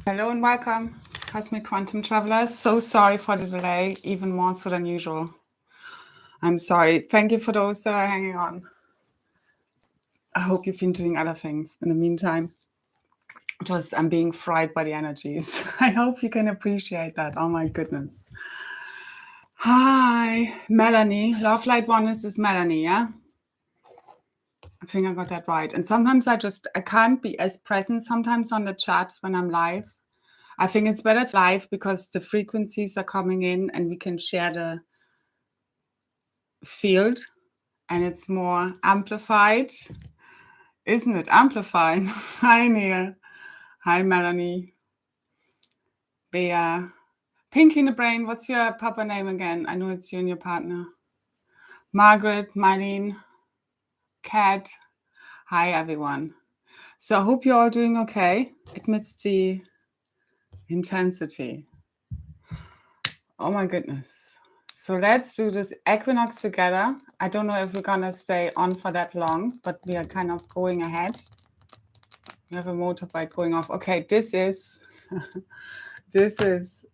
Hello and welcome, Cosmic Quantum Travelers. So sorry for the delay, even more so than usual. I'm sorry. Thank you for those that are hanging on. I hope you've been doing other things in the meantime. Just I'm being fried by the energies. I hope you can appreciate that. Oh my goodness. Hi, Melanie. Love Light ONEness is Melanie, yeah? I think I got that right. And sometimes I can't be as present sometimes on the chat when I'm live. I think it's better to live because the frequencies are coming in and we can share the field and it's more amplified. Isn't it amplified? Hi, Neil. Hi, Melanie. Bea. Pinky in the Brain, what's your proper name again? I know it's you and your partner. Margaret, Mylene, Kat. Hi, everyone. So I hope you're all doing okay amidst the intensity. Oh my goodness. So let's do this equinox together. I don't know if we're going to stay on for that long, but we are kind of going ahead. We have a motorbike going off. Okay, this is,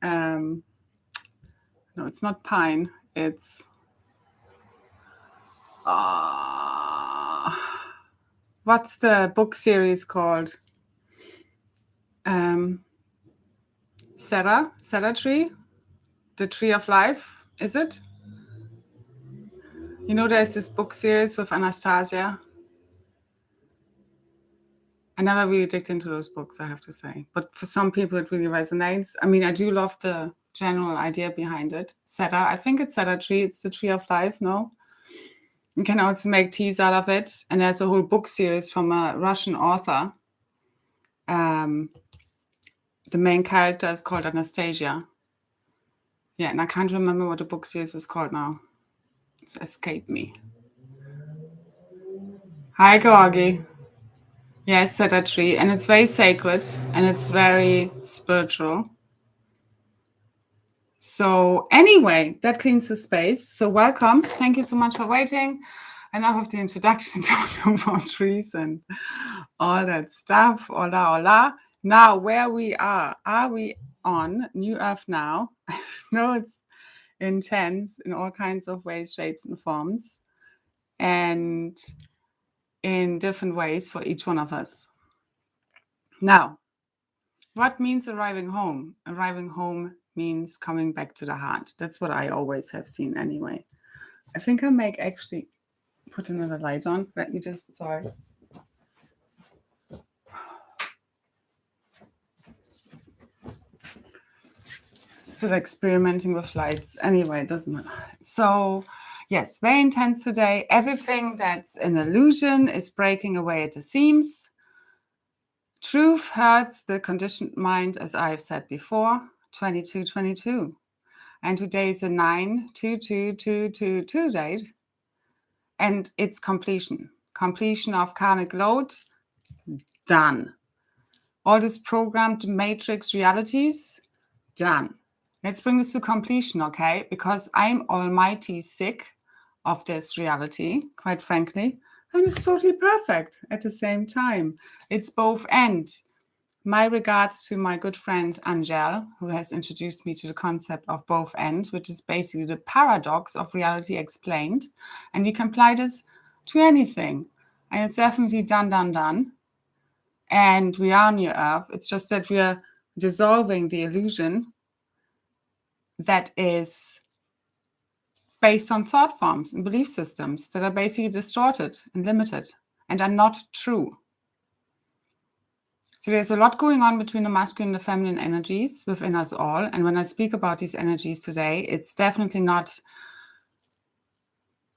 no, it's not pine. It's, what's the book series called? Cedar tree? The Tree of Life, is it? You know, there's this book series with Anastasia. I never really digged into those books, I have to say. But for some people, it really resonates. I mean, I do love the general idea behind it. Cedar, I think it's cedar tree. It's the Tree of Life, no? You can also make teas out of it. And there's a whole book series from a Russian author. The main character is called Anastasia. Yeah, and I can't remember what the book series is called now. It's escaped me. Hi, Georgi. Yes, cedar tree. And it's very sacred and it's very spiritual. So anyway, that cleans the space. So welcome. Thank you so much for waiting. Enough of the introduction, talking about trees and all that stuff. Hola, hola. Now, where we are we on New Earth now? No, it's intense in all kinds of ways, shapes, and forms, and in different ways for each one of us. Now, what means arriving home? Arriving home means coming back to the heart. That's what I always have seen anyway. I think I make actually put another light on. Let me just, sorry. Still experimenting with lights. Anyway, it doesn't matter. So yes, very intense today. Everything that's an illusion is breaking away at the seams. Truth hurts the conditioned mind, as I've said before, 2222. And today is a 9/22/22/22 date. And it's completion. Completion of karmic load, done. All these programmed matrix realities, done. Let's bring this to completion, okay? Because I'm almighty sick of this reality, quite frankly. And it's totally perfect at the same time. It's both and. My regards to my good friend Angel, who has introduced me to the concept of both ends, which is basically the paradox of reality explained. And you can apply this to anything. And it's definitely done. And we are on your earth. It's just that we are dissolving the illusion that is based on thought forms and belief systems that are basically distorted and limited and are not true. So there's a lot going on between the masculine and the feminine energies within us all. And when I speak about these energies today, it's definitely not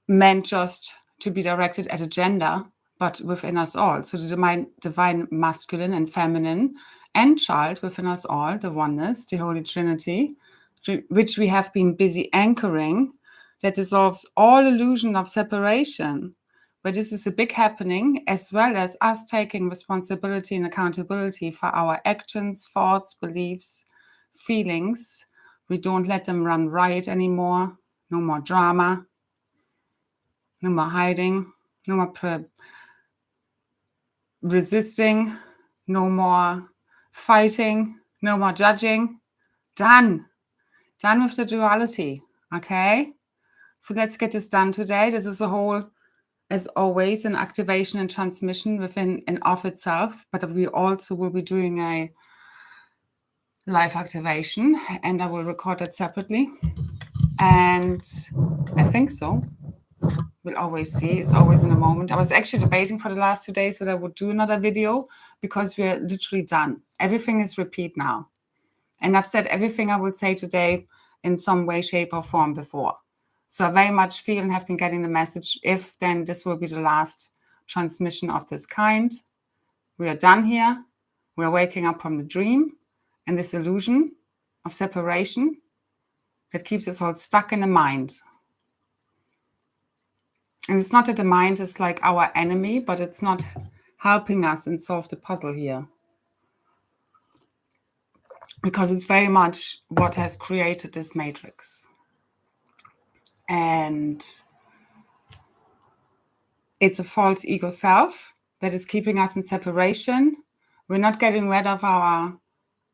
meant just to be directed at a gender, but within us all. So the divine masculine and feminine and child within us all, the oneness, the Holy Trinity, which we have been busy anchoring, that dissolves all illusion of separation. But this is a big happening, as well as us taking responsibility and accountability for our actions, thoughts, beliefs, feelings. We don't let them run riot anymore. No more drama. No more hiding. No more resisting. No more fighting. No more judging. Done. Done with the duality. Okay? So let's get this done today. This is a whole, as always, an activation and transmission within and of itself. But we also will be doing a live activation, and I will record it separately. And I think so. We'll always see. It's always in a moment. I was actually debating for the last 2 days whether I would do another video because we're literally done. Everything is repeat now. And I've said everything I would say today in some way, shape, or form before. So I very much feel and have been getting the message, if then this will be the last transmission of this kind. We are done here. We are waking up from the dream and this illusion of separation that keeps us all stuck in the mind. And it's not that the mind is like our enemy, but it's not helping us and solve the puzzle here. Because it's very much what has created this matrix. And it's a false ego self that is keeping us in separation. We're not getting rid of our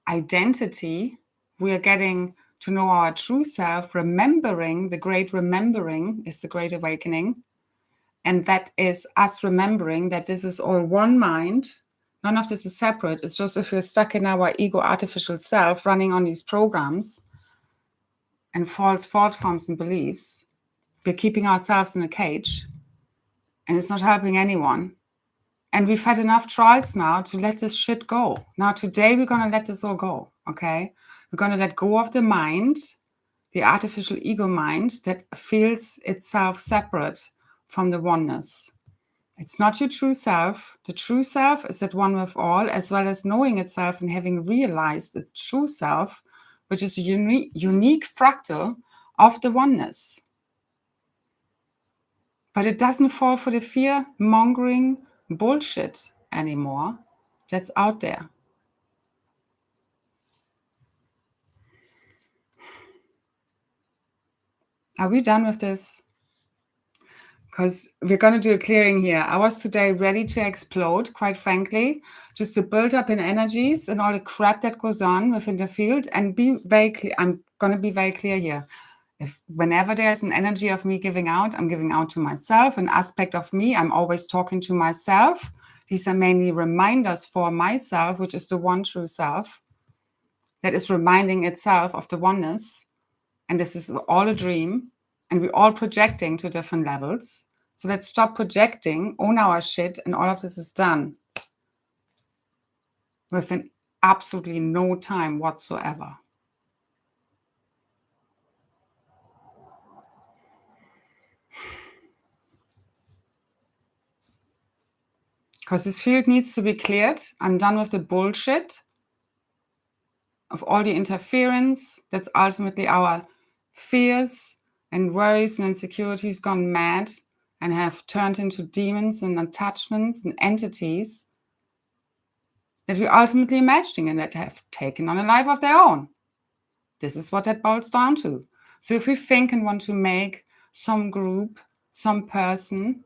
identity. We are getting to know our true self, remembering. The great remembering is the great awakening. And that is us remembering that this is all one mind. None of this is separate. It's just if we're stuck in our ego artificial self, running on these programs and false thought forms and beliefs, we're keeping ourselves in a cage. And it's not helping anyone. And we've had enough trials now to let this shit go. Now, today, we're going to let this all go, okay? We're going to let go of the mind, the artificial ego mind that feels itself separate from the oneness. It's not your true self. The true self is at one with all, as well as knowing itself and having realized its true self, which is a unique fractal of the oneness. But it doesn't fall for the fear-mongering bullshit anymore that's out there. Are we done with this? Because we're going to do a clearing here. I was today ready to explode, quite frankly, just to build up in energies and all the crap that goes on within the field and be very clear. I'm going to be very clear here. Whenever there's an energy of me giving out, I'm giving out to myself, an aspect of me. I'm always talking to myself. These are mainly reminders for myself, which is the one true self that is reminding itself of the oneness. And this is all a dream. And we're all projecting to different levels. So let's stop projecting, own our shit, and all of this is done within absolutely no time whatsoever. Because this field needs to be cleared. I'm done with the bullshit of all the interference. That's ultimately our fears and worries and insecurities gone mad and have turned into demons and attachments and entities that we're ultimately imagining and that have taken on a life of their own. This is what that boils down to. So if we think and want to make some group, some person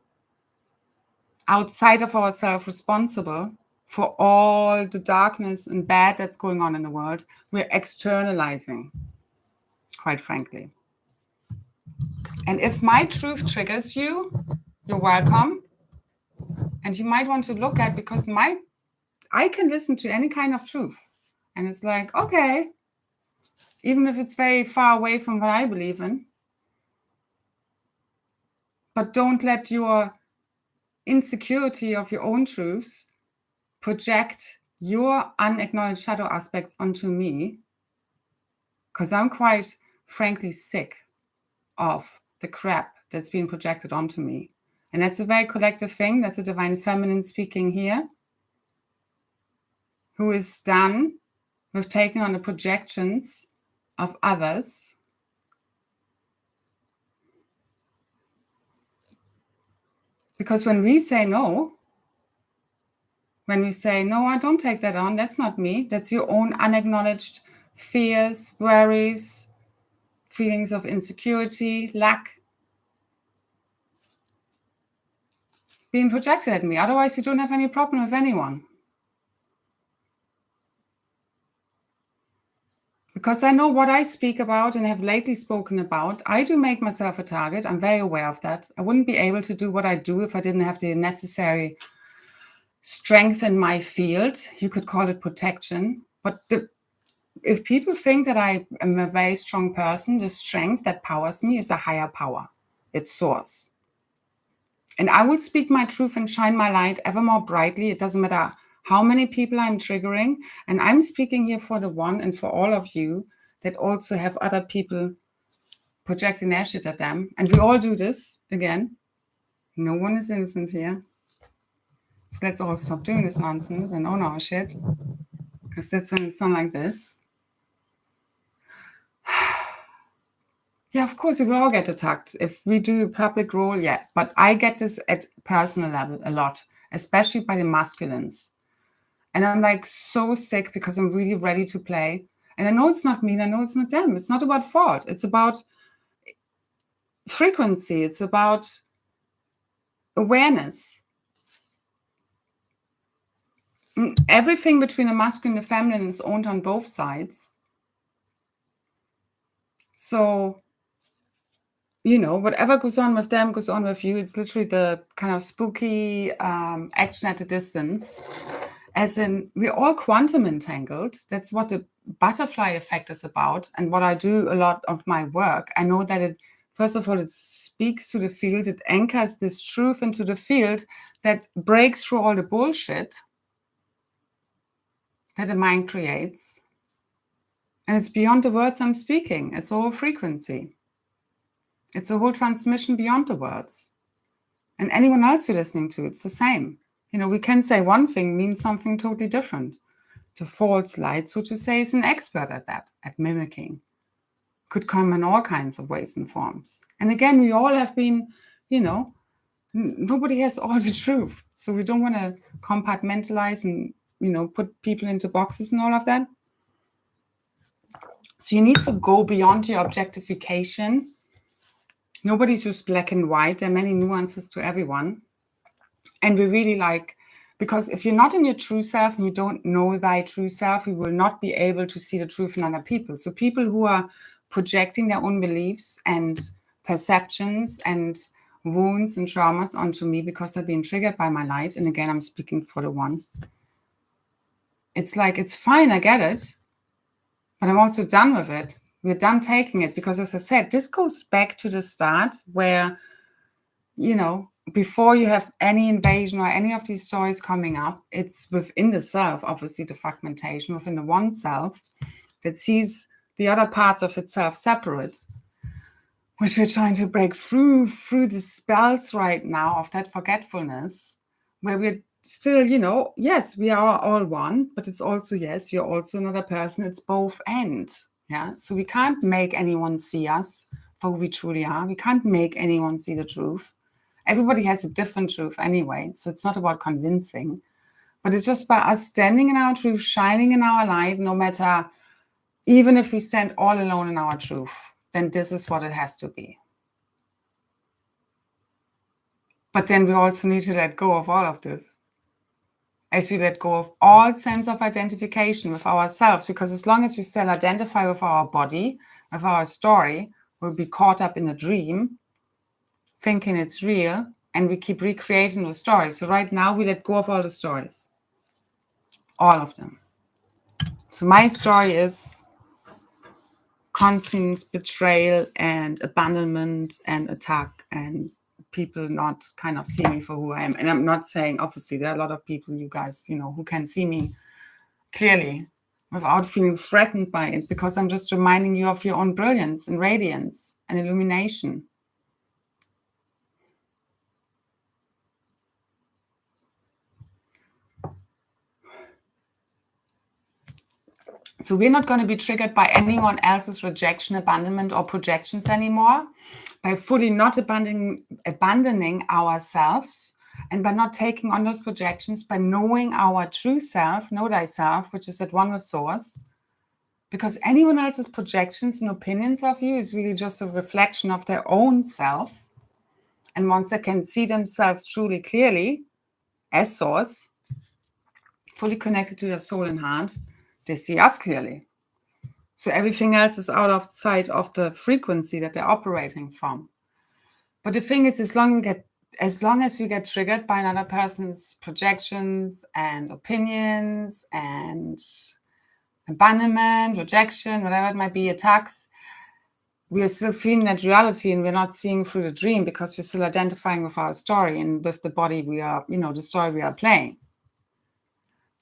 outside of ourselves responsible for all the darkness and bad that's going on in the world, we're externalizing, quite frankly. And if my truth triggers you, you're welcome. And you might want to look at, because I can listen to any kind of truth. And it's like, okay, even if it's very far away from what I believe in. But don't let your insecurity of your own truths project your unacknowledged shadow aspects onto me. Because I'm quite frankly sick of the crap that's being projected onto me. And that's a very collective thing. That's a divine feminine speaking here, who is done with taking on the projections of others. Because when we say no, I don't take that on, that's not me, that's your own unacknowledged fears, worries, feelings of insecurity, lack, being projected at me. Otherwise, you don't have any problem with anyone. Because I know what I speak about and have lately spoken about. I do make myself a target. I'm very aware of that. I wouldn't be able to do what I do if I didn't have the necessary strength in my field. You could call it protection. But if people think that I am a very strong person, the strength that powers me is a higher power. It's source. And I will speak my truth and shine my light ever more brightly. It doesn't matter how many people I'm triggering. And I'm speaking here for the one and for all of you that also have other people projecting their shit at them. And we all do this again. No one is innocent here. So let's all stop doing this nonsense and own our shit. Because that's when it sounds like this. Yeah, of course, we will all get attacked if we do a public role, yeah. But I get this at personal level a lot, especially by the masculines. And I'm like so sick because I'm really ready to play. And I know it's not me, and I know it's not them. It's not about fault. It's about frequency. It's about awareness. Everything between the masculine and the feminine is owned on both sides. So, you know, whatever goes on with them goes on with you. It's literally the kind of spooky action at a distance. As in, we're all quantum entangled. That's what the butterfly effect is about. And what I do a lot of my work, I know that it, first of all, it speaks to the field. It anchors this truth into the field that breaks through all the bullshit that the mind creates. And it's beyond the words I'm speaking. It's a whole frequency. It's a whole transmission beyond the words. And anyone else you're listening to, it's the same. You know, we can say one thing means something totally different. The false light, so to say, is an expert at that, at mimicking. Could come in all kinds of ways and forms. And again, we all have been, you know, nobody has all the truth. So we don't want to compartmentalize and, you know, put people into boxes and all of that. So you need to go beyond your objectification. Nobody's just black and white. There are many nuances to everyone. And we really like, because if you're not in your true self and you don't know thy true self, you will not be able to see the truth in other people. So people who are projecting their own beliefs and perceptions and wounds and traumas onto me because they're being triggered by my light. And again, I'm speaking for the one. It's like, it's fine, I get it. But I'm also done with it. We're done taking it because, as I said, this goes back to the start where, you know, before you have any invasion or any of these stories coming up, it's within the self, obviously the fragmentation within the one self that sees the other parts of itself separate, which we're trying to break through the spells right now of that forgetfulness, where we're still, you know, yes, we are all one, but it's also, yes, you're also another person. It's both and, yeah. So we can't make anyone see us for who we truly are. We can't make anyone see the truth. Everybody has a different truth anyway, so it's not about convincing, but it's just by us standing in our truth, shining in our light, no matter, even if we stand all alone in our truth, then this is what it has to be. But then we also need to let go of all of this. As we let go of all sense of identification with ourselves, because as long as we still identify with our body, with our story, we'll be caught up in a dream, thinking it's real, and we keep recreating the stories. So right now, we let go of all the stories. All of them. So my story is constant betrayal and abandonment and attack and people not kind of seeing me for who I am. And I'm not saying, obviously, there are a lot of people, you guys, you know, who can see me clearly without feeling threatened by it, because I'm just reminding you of your own brilliance and radiance and illumination. So we're not going to be triggered by anyone else's rejection, abandonment, or projections anymore, by fully not abandoning ourselves, and by not taking on those projections, by knowing our true self, know thyself, which is at one with source. Because anyone else's projections and opinions of you is really just a reflection of their own self. And once they can see themselves truly clearly as source, fully connected to their soul and heart, they see us clearly. So everything else is out of sight of the frequency that they're operating from. But the thing is, as long as we get triggered by another person's projections and opinions and abandonment, rejection, whatever it might be, attacks, we are still feeling that reality, and we're not seeing through the dream because we're still identifying with our story and with the body we are, the story we are playing.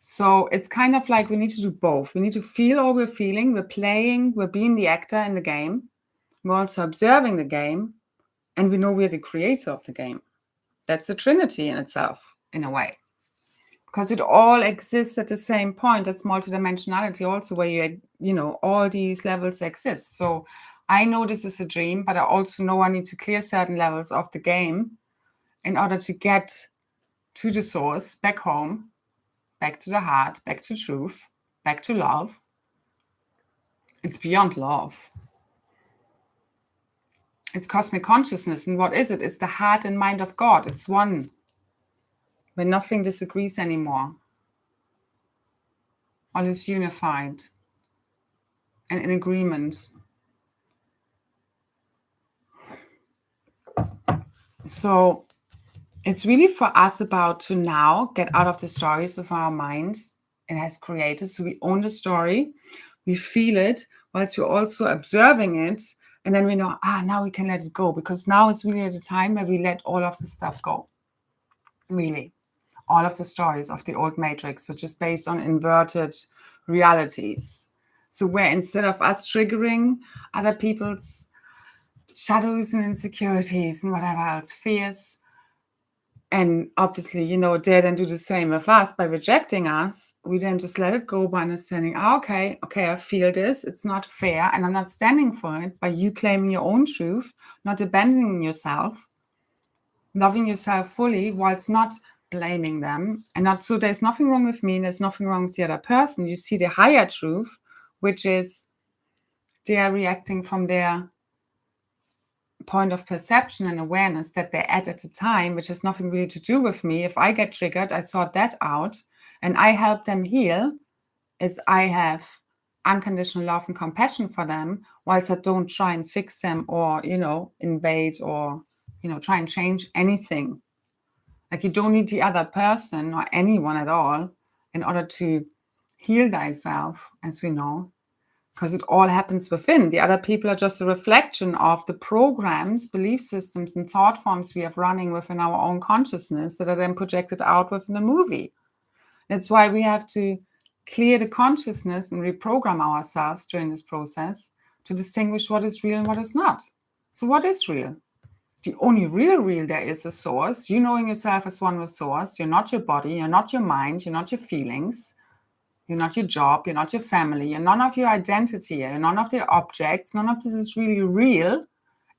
So it's kind of like we need to do both. We need to feel all we're feeling. We're playing, we're being the actor in the game. We're also observing the game, and we know we're the creator of the game. That's the Trinity in itself, in a way. Because it all exists at the same point. That's multidimensionality also, where all these levels exist. So I know this is a dream, but I also know I need to clear certain levels of the game in order to get to the source, back home, back to the heart, back to truth, back to love. It's beyond love. It's cosmic consciousness. And what is it? It's the heart and mind of God. It's one, where nothing disagrees anymore. All is unified and in agreement. So it's really for us about to now get out of the stories of our mind it has created. So we own the story, we feel it, whilst we're also observing it. And then we know, now we can let it go, because now it's really at the time where we let all of the stuff go. Really. All of the stories of the old matrix, which is based on inverted realities. So where instead of us triggering other people's shadows and insecurities and whatever else, fears, and obviously, they then do the same with us by rejecting us, we then just let it go by understanding, okay, I feel this, it's not fair, and I'm not standing for it, by you claiming your own truth, not abandoning yourself, loving yourself fully, whilst not blaming them, and not, so there's nothing wrong with me, and there's nothing wrong with the other person. You see the higher truth, which is they are reacting from their point of perception and awareness that they're at the time, which has nothing really to do with me. If I get triggered, I sort that out and I help them heal, as I have unconditional love and compassion for them, whilst I don't try and fix them or, invade or, try and change anything. Like, you don't need the other person or anyone at all in order to heal thyself, as we know. Because it all happens within. The other people are just a reflection of the programs, belief systems, and thought forms we have running within our own consciousness that are then projected out within the movie. That's why we have to clear the consciousness and reprogram ourselves during this process to distinguish what is real and what is not. So what is real? The only real there is a source. You knowing yourself as one with source. You're not your body. You're not your mind. You're not your feelings. You're not your job, you're not your family, you're none of your identity, you're none of the objects, none of this is really real.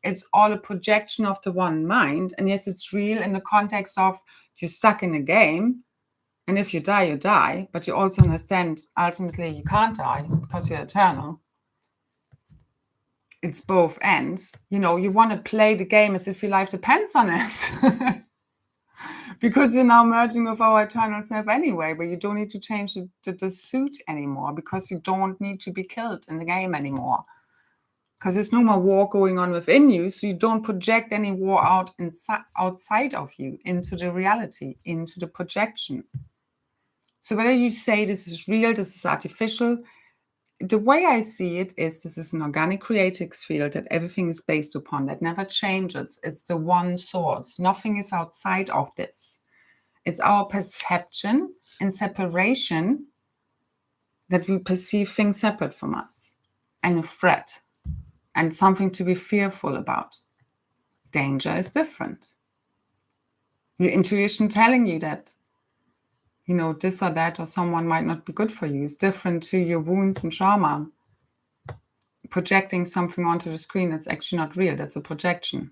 It's all a projection of the one mind. And yes, it's real in the context of you're stuck in a game. And if you die, you die. But you also understand, ultimately, you can't die because you're eternal. It's both ends. You want to play the game as if your life depends on it. Because you're now merging with our eternal self anyway, but you don't need to change the suit anymore, because you don't need to be killed in the game anymore. Because there's no more war going on within you, so you don't project any war outside of you, into the reality, into the projection. So whether you say this is real, this is artificial, the way I see it is this is an organic creatrix field that everything is based upon, that never changes. It's the one source. Nothing is outside of this. It's our perception and separation that we perceive things separate from us, and a threat and something to be fearful about. Danger is different. Your intuition telling you that, this or that or someone might not be good for you is different to your wounds and trauma. Projecting something onto the screen that's actually not real, that's a projection.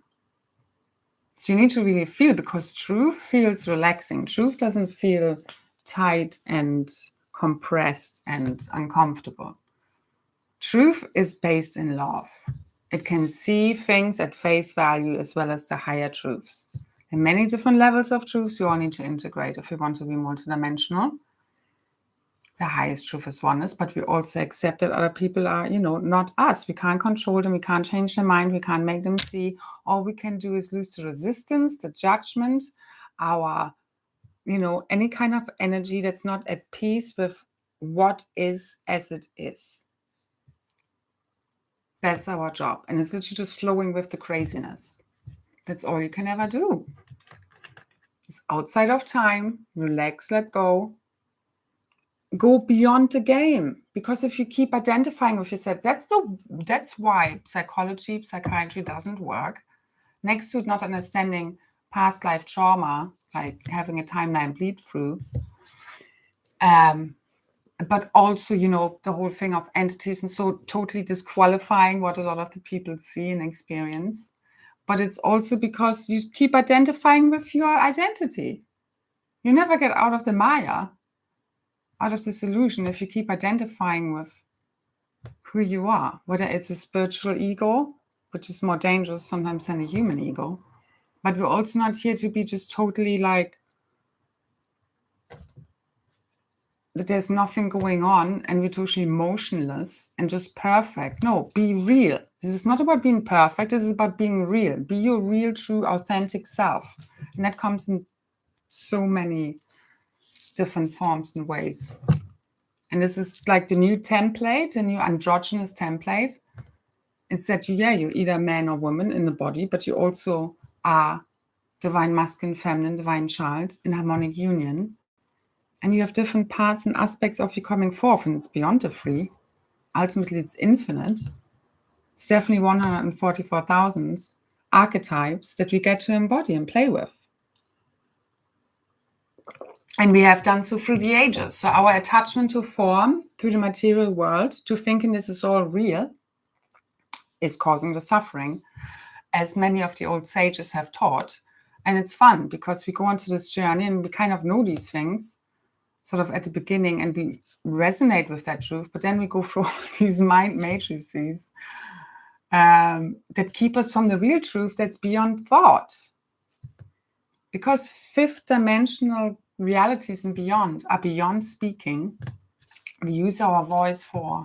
So you need to really feel, because truth feels relaxing. Truth doesn't feel tight and compressed and uncomfortable. Truth is based in love. It can see things at face value as well as the higher truths. There are many different levels of truths we all need to integrate if we want to be multidimensional. The highest truth is oneness, but we also accept that other people are, not us. We can't control them. We can't change their mind. We can't make them see. All we can do is lose the resistance, the judgment, our, any kind of energy that's not at peace with what is as it is. That's our job. And it's literally just flowing with the craziness. That's all you can ever do. It's outside of time. Relax, let go. Go beyond the game. Because if you keep identifying with yourself, that's why psychiatry doesn't work. Next to not understanding past life trauma, like having a timeline bleed through. But also, the whole thing of entities, and so totally disqualifying what a lot of the people see and experience. But it's also because you keep identifying with your identity. You never get out of the Maya, out of this illusion, if you keep identifying with who you are, whether it's a spiritual ego, which is more dangerous sometimes than a human ego. But we're also not here to be just totally like, that there's nothing going on and we're totally motionless and just perfect. No, be real. This is not about being perfect. This is about being real. Be your real, true, authentic self. And that comes in so many different forms and ways. And this is like the new template, the new androgynous template. It's that you're either man or woman in the body, but you also are divine masculine, feminine, divine child in harmonic union. And you have different parts and aspects of you coming forth, and it's beyond the three. Ultimately, it's infinite. It's definitely 144,000 archetypes that we get to embody and play with. And we have done so through the ages. So our attachment to form, through the material world, to thinking this is all real, is causing the suffering, as many of the old sages have taught. And it's fun because we go into this journey and we kind of know these things sort of at the beginning and we resonate with that truth, but then we go through these mind matrices that keep us from the real truth that's beyond thought. Because fifth dimensional realities and beyond are beyond speaking. We use our voice for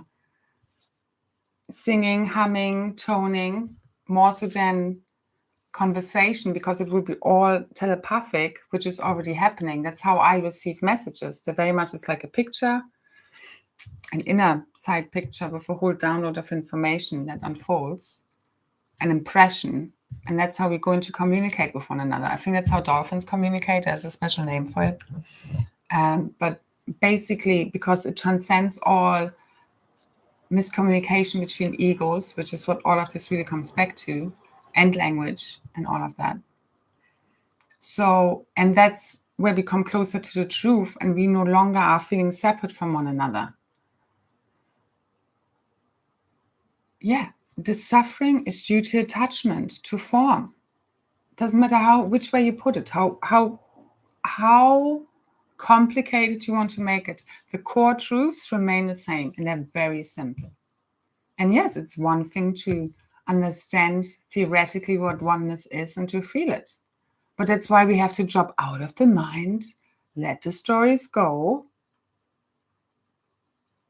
singing, humming, toning, more so than conversation, because it will be all telepathic, which is already happening. That's how I receive messages. They're very much, it's like a picture, an inner side picture with a whole download of information that unfolds, an impression, and that's how we're going to communicate with one another. I think that's how dolphins communicate. There's a special name for it. But basically, because it transcends all miscommunication between egos, which is what all of this really comes back to, and language and all of that. So, and that's where we come closer to the truth and we no longer are feeling separate from one another. Yeah, the suffering is due to attachment to form. Doesn't matter which way you put it, how complicated you want to make it. The core truths remain the same and they're very simple. And yes, it's one thing to understand theoretically what oneness is and to feel it. But that's why we have to drop out of the mind, let the stories go.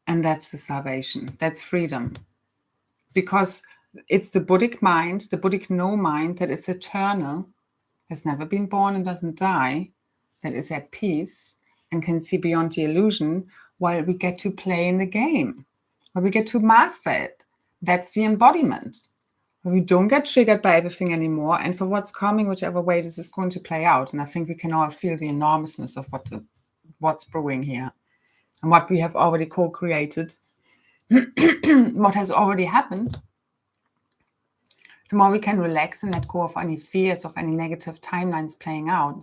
And that's the salvation. That's freedom. Because it's the Buddhic mind, the Buddhic no mind, that it's eternal, has never been born and doesn't die, that is at peace and can see beyond the illusion, while we get to play in the game, while we get to master it. That's the embodiment. We don't get triggered by everything anymore, and for what's coming, whichever way this is going to play out. And I think we can all feel the enormousness of what's brewing here and what we have already co-created, what has already happened. The more we can relax and let go of any fears of any negative timelines playing out,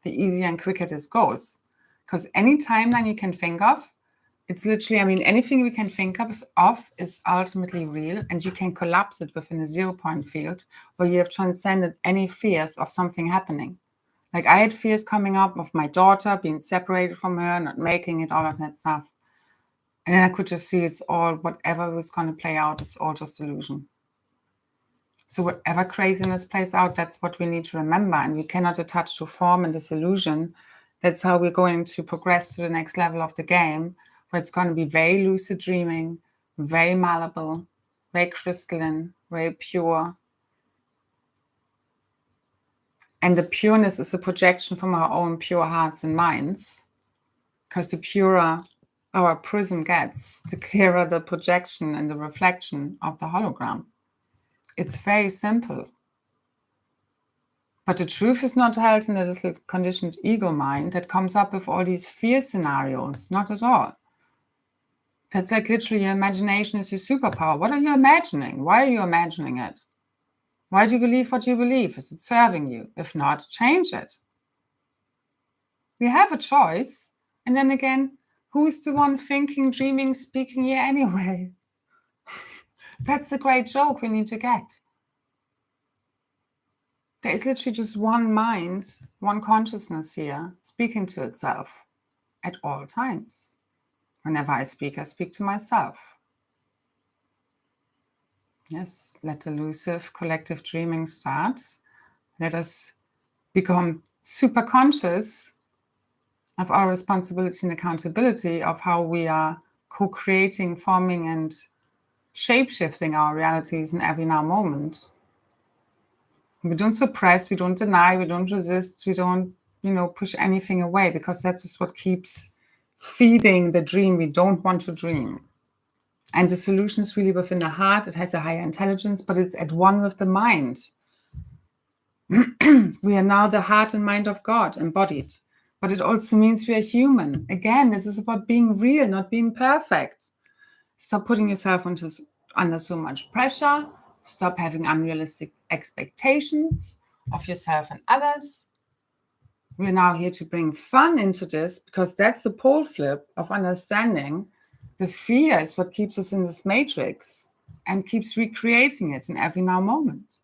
the easier and quicker this goes. Because any timeline you can think of, it's literally, anything we can think of is ultimately real, and you can collapse it within a 0-point field where you have transcended any fears of something happening. Like I had fears coming up of my daughter being separated from her, not making it, all of that stuff. And then I could just see it's all, whatever was going to play out, it's all just illusion. So whatever craziness plays out, that's what we need to remember. And we cannot attach to form and this illusion. That's how we're going to progress to the next level of the game, where it's going to be very lucid dreaming, very malleable, very crystalline, very pure. And the pureness is a projection from our own pure hearts and minds, because the purer our prism gets, the clearer the projection and the reflection of the hologram. It's very simple. But the truth is not held in a little conditioned ego mind that comes up with all these fear scenarios. Not at all. That's like literally your imagination is your superpower. What are you imagining? Why are you imagining it? Why do you believe what you believe? Is it serving you? If not, change it. We have a choice. And then again, who's the one thinking, dreaming, speaking here anyway? That's the great joke we need to get. There is literally just one mind, one consciousness here, speaking to itself at all times. Whenever I speak to myself. Yes, let the elusive collective dreaming start. Let us become super conscious of our responsibility and accountability of how we are co-creating, forming, and shape-shifting our realities in every now moment. We don't suppress, we don't deny, we don't resist, we don't, push anything away, because that's just what keeps feeding the dream we don't want to dream. And the solution is really within the heart. It has a higher intelligence, but it's at one with the mind. We are now the heart and mind of God, embodied. But it also means we are human. Again, this is about being real, not being perfect. Stop putting yourself under so much pressure. Stop having unrealistic expectations of yourself and others. We're now here to bring fun into this, because that's the pole flip of understanding. The fear is what keeps us in this matrix and keeps recreating it in every now moment.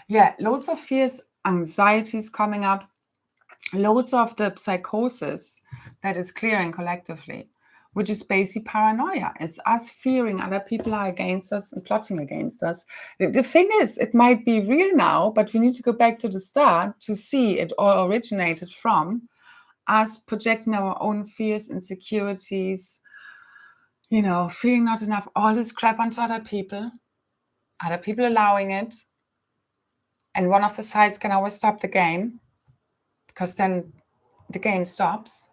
Yeah, loads of fears, anxieties coming up, loads of the psychosis that is clearing collectively, which is basic paranoia. It's us fearing other people are against us and plotting against us. The thing is, it might be real now, but we need to go back to the start to see it all originated from us projecting our own fears, insecurities, feeling not enough, all this crap onto other people allowing it. And one of the sides can always stop the game, because then the game stops,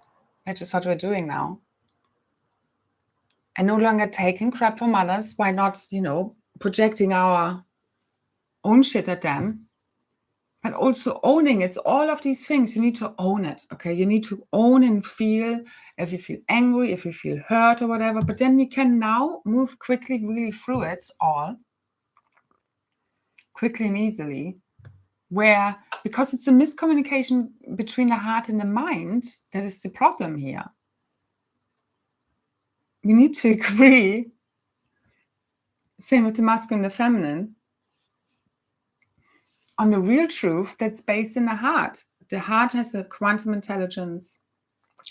which is what we're doing now. And no longer taking crap from others. Why not, projecting our own shit at them, but also owning. It's all of these things. You need to own it, okay? You need to own and feel, if you feel angry, if you feel hurt or whatever, but then you can now move quickly, really through it all, quickly and easily, because it's a miscommunication between the heart and the mind that is the problem here. We need to agree, same with the masculine and the feminine, on the real truth that's based in the heart. The heart has a quantum intelligence.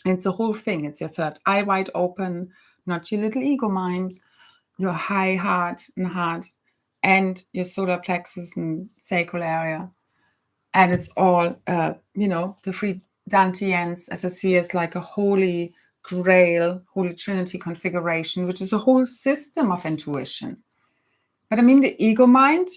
And it's a whole thing. It's your third eye wide open, not your little ego mind, your high heart and your solar plexus and sacral area. And it's all, the three Dantians, as I see, as like a holy grail, holy trinity configuration, which is a whole system of intuition. But I mean, the ego mind,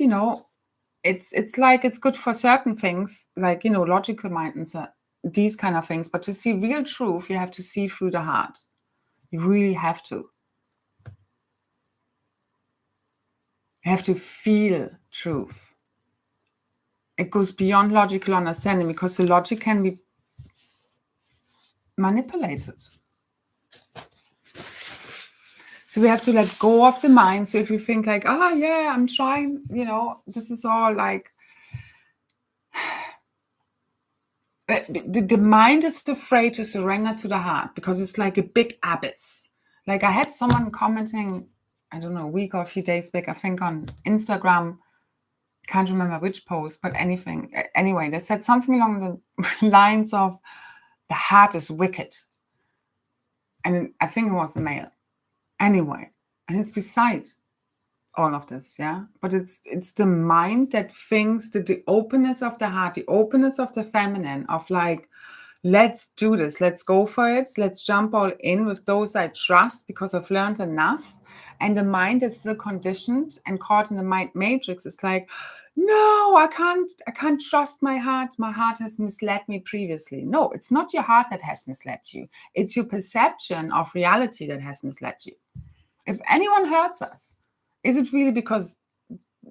it's like it's good for certain things, like, logical mind and these kind of things. But to see real truth, you have to see through the heart. You really have to. You have to feel truth. It goes beyond logical understanding, because the logic can be manipulated. So we have to let go of the mind. So if you think like, I'm trying, this is all like, the mind is afraid to surrender to the heart, because it's like a big abyss. Like I had someone commenting, I don't know, a week or a few days back, I think on Instagram, can't remember which post, but anyway, they said something along the lines of, the heart is wicked. And I think it was a male. Anyway, and it's beside. all of this, yeah? But it's the mind that thinks that the openness of the heart, the openness of the feminine, of like, let's do this, let's go for it, let's jump all in with those I trust because I've learned enough. And the mind is still conditioned and caught in the mind matrix. It's like, no, I can't trust my heart. My heart has misled me previously. No, it's not your heart that has misled you. It's your perception of reality that has misled you. If anyone hurts us, is it really because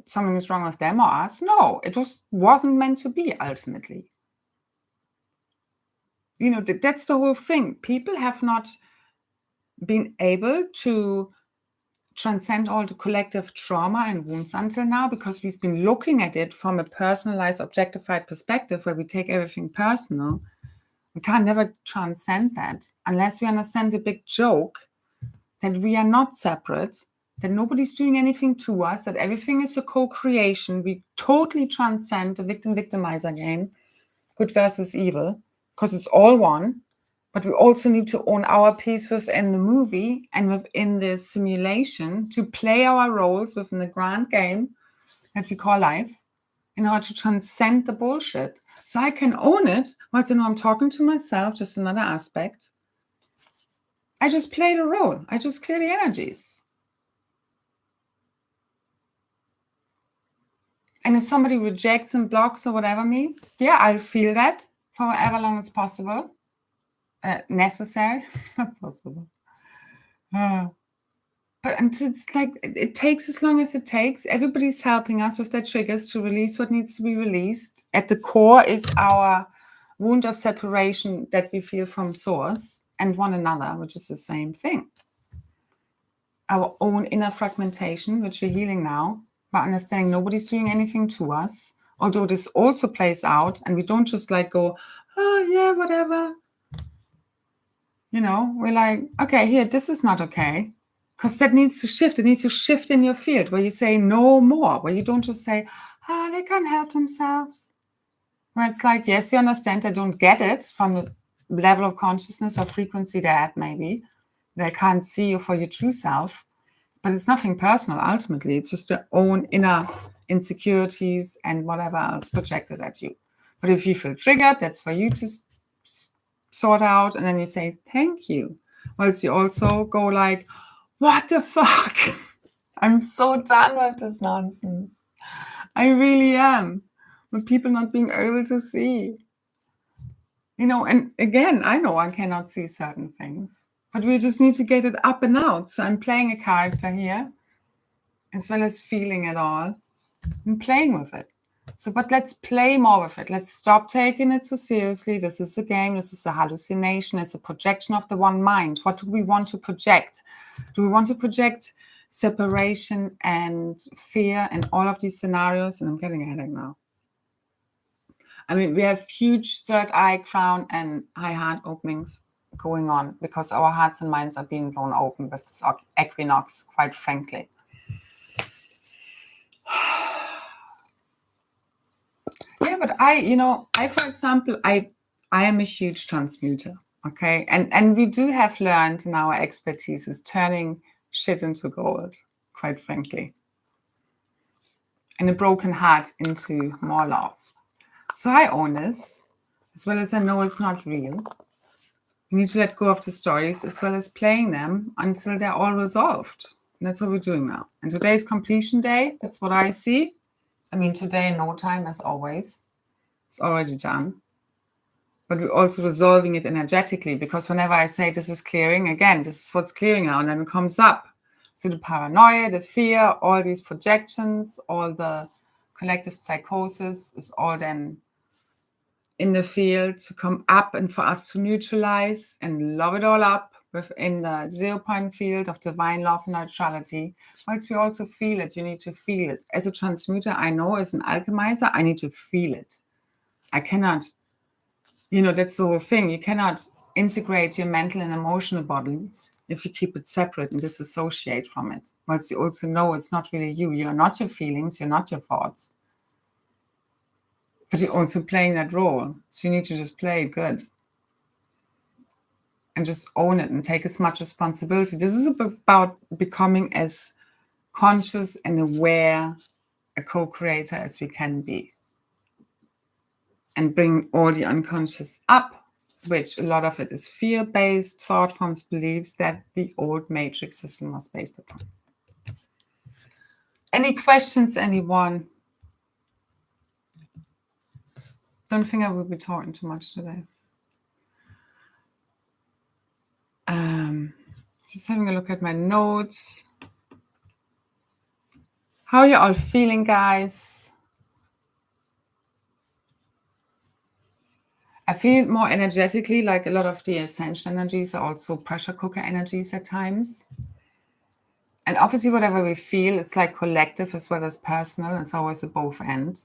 something is wrong with them or us? No, it just wasn't meant to be ultimately. You know, that's the whole thing. People have not been able to transcend all the collective trauma and wounds until now because we've been looking at it from a personalized, objectified perspective where we take everything personal. We can't never transcend that unless we understand the big joke that we are not separate, that nobody's doing anything to us, that everything is a co-creation. We totally transcend the victim-victimizer game, good versus evil, because it's all one. But we also need to own our piece within the movie and within the simulation to play our roles within the grand game that we call life in order to transcend the bullshit. So I can own it once I know I'm talking to myself, just another aspect. I just play the role. I just clear the energies. And if somebody rejects and blocks or whatever me, yeah, I'll feel that for however long it's possible. Necessary, not possible. But until it's like, it takes as long as it takes. Everybody's helping us with their triggers to release what needs to be released. At the core is our wound of separation that we feel from source and one another, which is the same thing. Our own inner fragmentation, which we're healing now, by understanding nobody's doing anything to us. Although this also plays out and we don't just like go, oh yeah, whatever. You know, we're like, okay, here, this is not okay. Because that needs to shift. It needs to shift in your field where you say no more, where you don't just say, they can't help themselves. Where it's like, yes, you understand, I don't get it from the level of consciousness or frequency they're at, maybe. They can't see you for your true self. But it's nothing personal, ultimately. It's just their own inner insecurities and whatever else projected at you. But if you feel triggered, that's for you to sort out. And then you say, thank you. Whilst you also go like, what the fuck? I'm so done with this nonsense. I really am. With people not being able to see. You know, and again, I know I cannot see certain things. But we just need to get it up and out. So I'm playing a character here, as well as feeling it all and playing with it. So, but let's play more with it. Let's stop taking it so seriously. This is a game. This is a hallucination. It's a projection of the one mind. What do we want to project? Do we want to project separation and fear and all of these scenarios? And I'm getting a headache now. I mean, we have huge third eye, crown, and high heart openings going on because our hearts and minds are being blown open with this equinox, quite frankly. Yeah, but I, for example, I am a huge transmuter, okay? And we do have learned in our expertise is turning shit into gold, quite frankly. And a broken heart into more love. So I own this, as well as I know it's not real. We need to let go of the stories as well as playing them until they're all resolved. And that's what we're doing now. And today's completion day. That's what I see. I mean, today in no time, as always. It's already done. But we're also resolving it energetically, because whenever I say this is clearing, again, this is what's clearing now, and then it comes up. So the paranoia, the fear, all these projections, all the collective psychosis is all then in the field to come up and for us to neutralize and love it all up within the 0 point field of divine love and neutrality. Once we also feel it, you need to feel it. As a transmuter, I know, as an alchemizer, I need to feel it. I cannot, that's the whole thing. You cannot integrate your mental and emotional body if you keep it separate and disassociate from it. Once you also know it's not really you. You're not your feelings. You're not your thoughts. But you're also playing that role. So you need to just play it good. And just own it and take as much responsibility. This is about becoming as conscious and aware, a co-creator as we can be. And bring all the unconscious up, which a lot of it is fear-based thought forms, beliefs that the old matrix system was based upon. Any questions, anyone? Don't think I will be talking too much today. Just having a look at my notes. How are you all feeling, guys? I feel more energetically, like a lot of the ascension energies are also pressure cooker energies at times. And obviously, whatever we feel, it's like collective as well as personal. It's always a both end.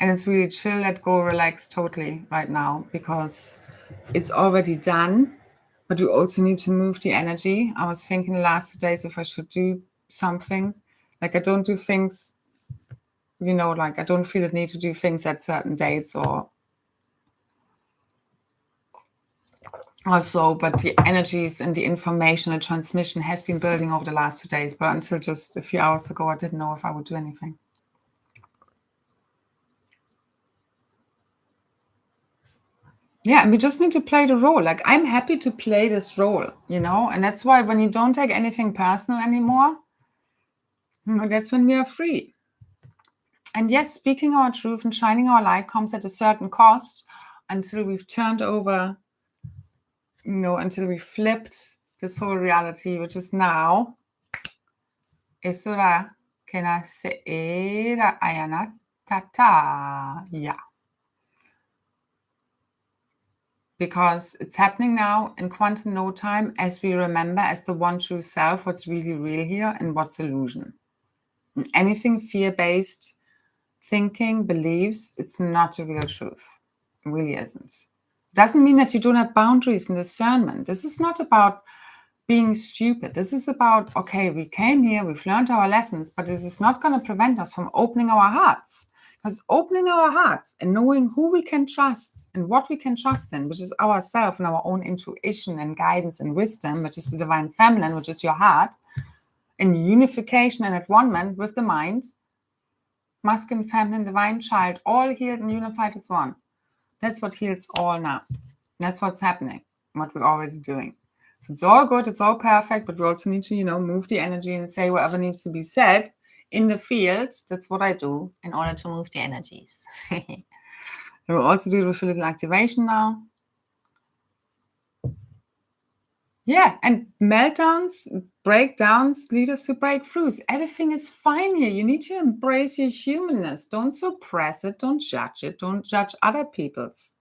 And it's really chill, let go, relax totally right now because it's already done. But we also need to move the energy. I was thinking the last 2 days if I should do something. Like I don't do things, you know, like I don't feel the need to do things at certain dates or so, but the energies and the information and transmission has been building over the last 2 days. But until just a few hours ago, I didn't know if I would do anything. Yeah, and we just need to play the role. Like, I'm happy to play this role, you know? And that's why when you don't take anything personal anymore, you know, that's when we are free. And yes, speaking our truth and shining our light comes at a certain cost until we've turned over, you know, until we flipped this whole reality, which is now. Esura kena seera ayana tata. Yeah. Because it's happening now in quantum no time as we remember as the one true self what's really real here and what's illusion. And anything fear-based thinking, beliefs, it's not a real truth. It really isn't. Doesn't mean that you don't have boundaries and discernment. This is not about being stupid. This is about, okay, we came here, we've learned our lessons, but this is not going to prevent us from opening our hearts. Because opening our hearts and knowing who we can trust and what we can trust in, which is ourselves and our own intuition and guidance and wisdom, which is the divine feminine, which is your heart, and unification and at one-ment with the mind, masculine, feminine, divine child, all healed and unified as one. That's what heals all now. That's what's happening, what we're already doing. So it's all good, it's all perfect, but we also need to, you know, move the energy and say whatever needs to be said in the field. That's what I do in order to move the energies. We'll also do it with a little activation now. Yeah, and meltdowns, breakdowns lead us to breakthroughs. Everything is fine here. You need to embrace your humanness. Don't suppress it. Don't judge it. Don't judge other people's.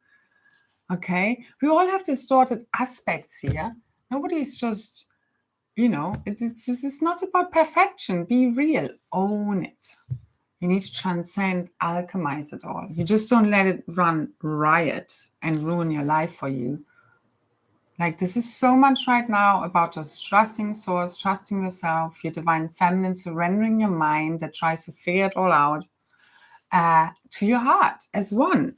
Okay? We all have distorted aspects here. Nobody's just, you know, this is not about perfection. Be real. Own it. You need to transcend, alchemize it all. You just don't let it run riot and ruin your life for you. Like, this is so much right now about just trusting source, trusting yourself, your divine feminine, surrendering your mind that tries to figure it all out to your heart as one.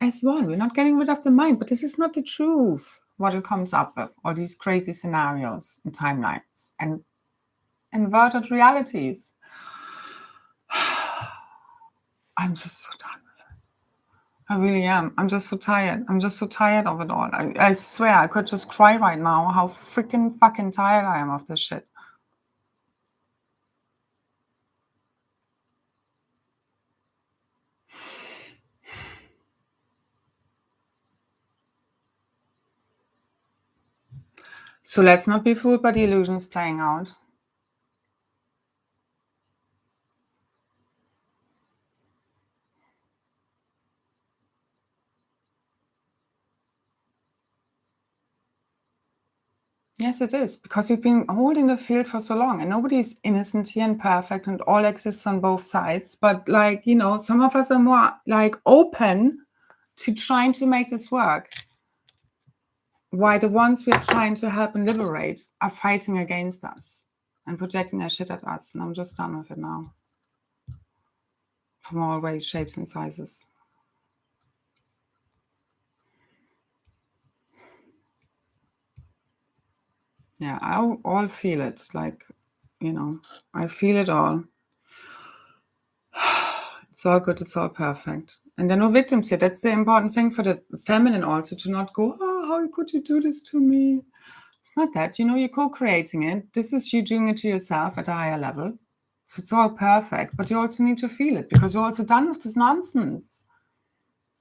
As one. We're not getting rid of the mind, but this is not the truth, what it comes up with. All these crazy scenarios and timelines and inverted realities. I'm just so done. I really am. I'm just so tired. I'm just so tired of it all. I swear I could just cry right now how freaking fucking tired I am of this shit. So let's not be fooled by the illusions playing out. Yes, it is, because we've been holding the field for so long and nobody's innocent here and perfect and all exists on both sides. But like, you know, some of us are more like open to trying to make this work. Why the ones we are trying to help and liberate are fighting against us and projecting their shit at us. And I'm just done with it now. From all ways, shapes and sizes. Yeah, I all feel it. Like, I feel it all. It's all good. It's all perfect. And there are no victims here. That's the important thing for the feminine also, to not go, oh, how could you do this to me? It's not that. You're co-creating it. This is you doing it to yourself at a higher level. So it's all perfect. But you also need to feel it, because we're also done with this nonsense.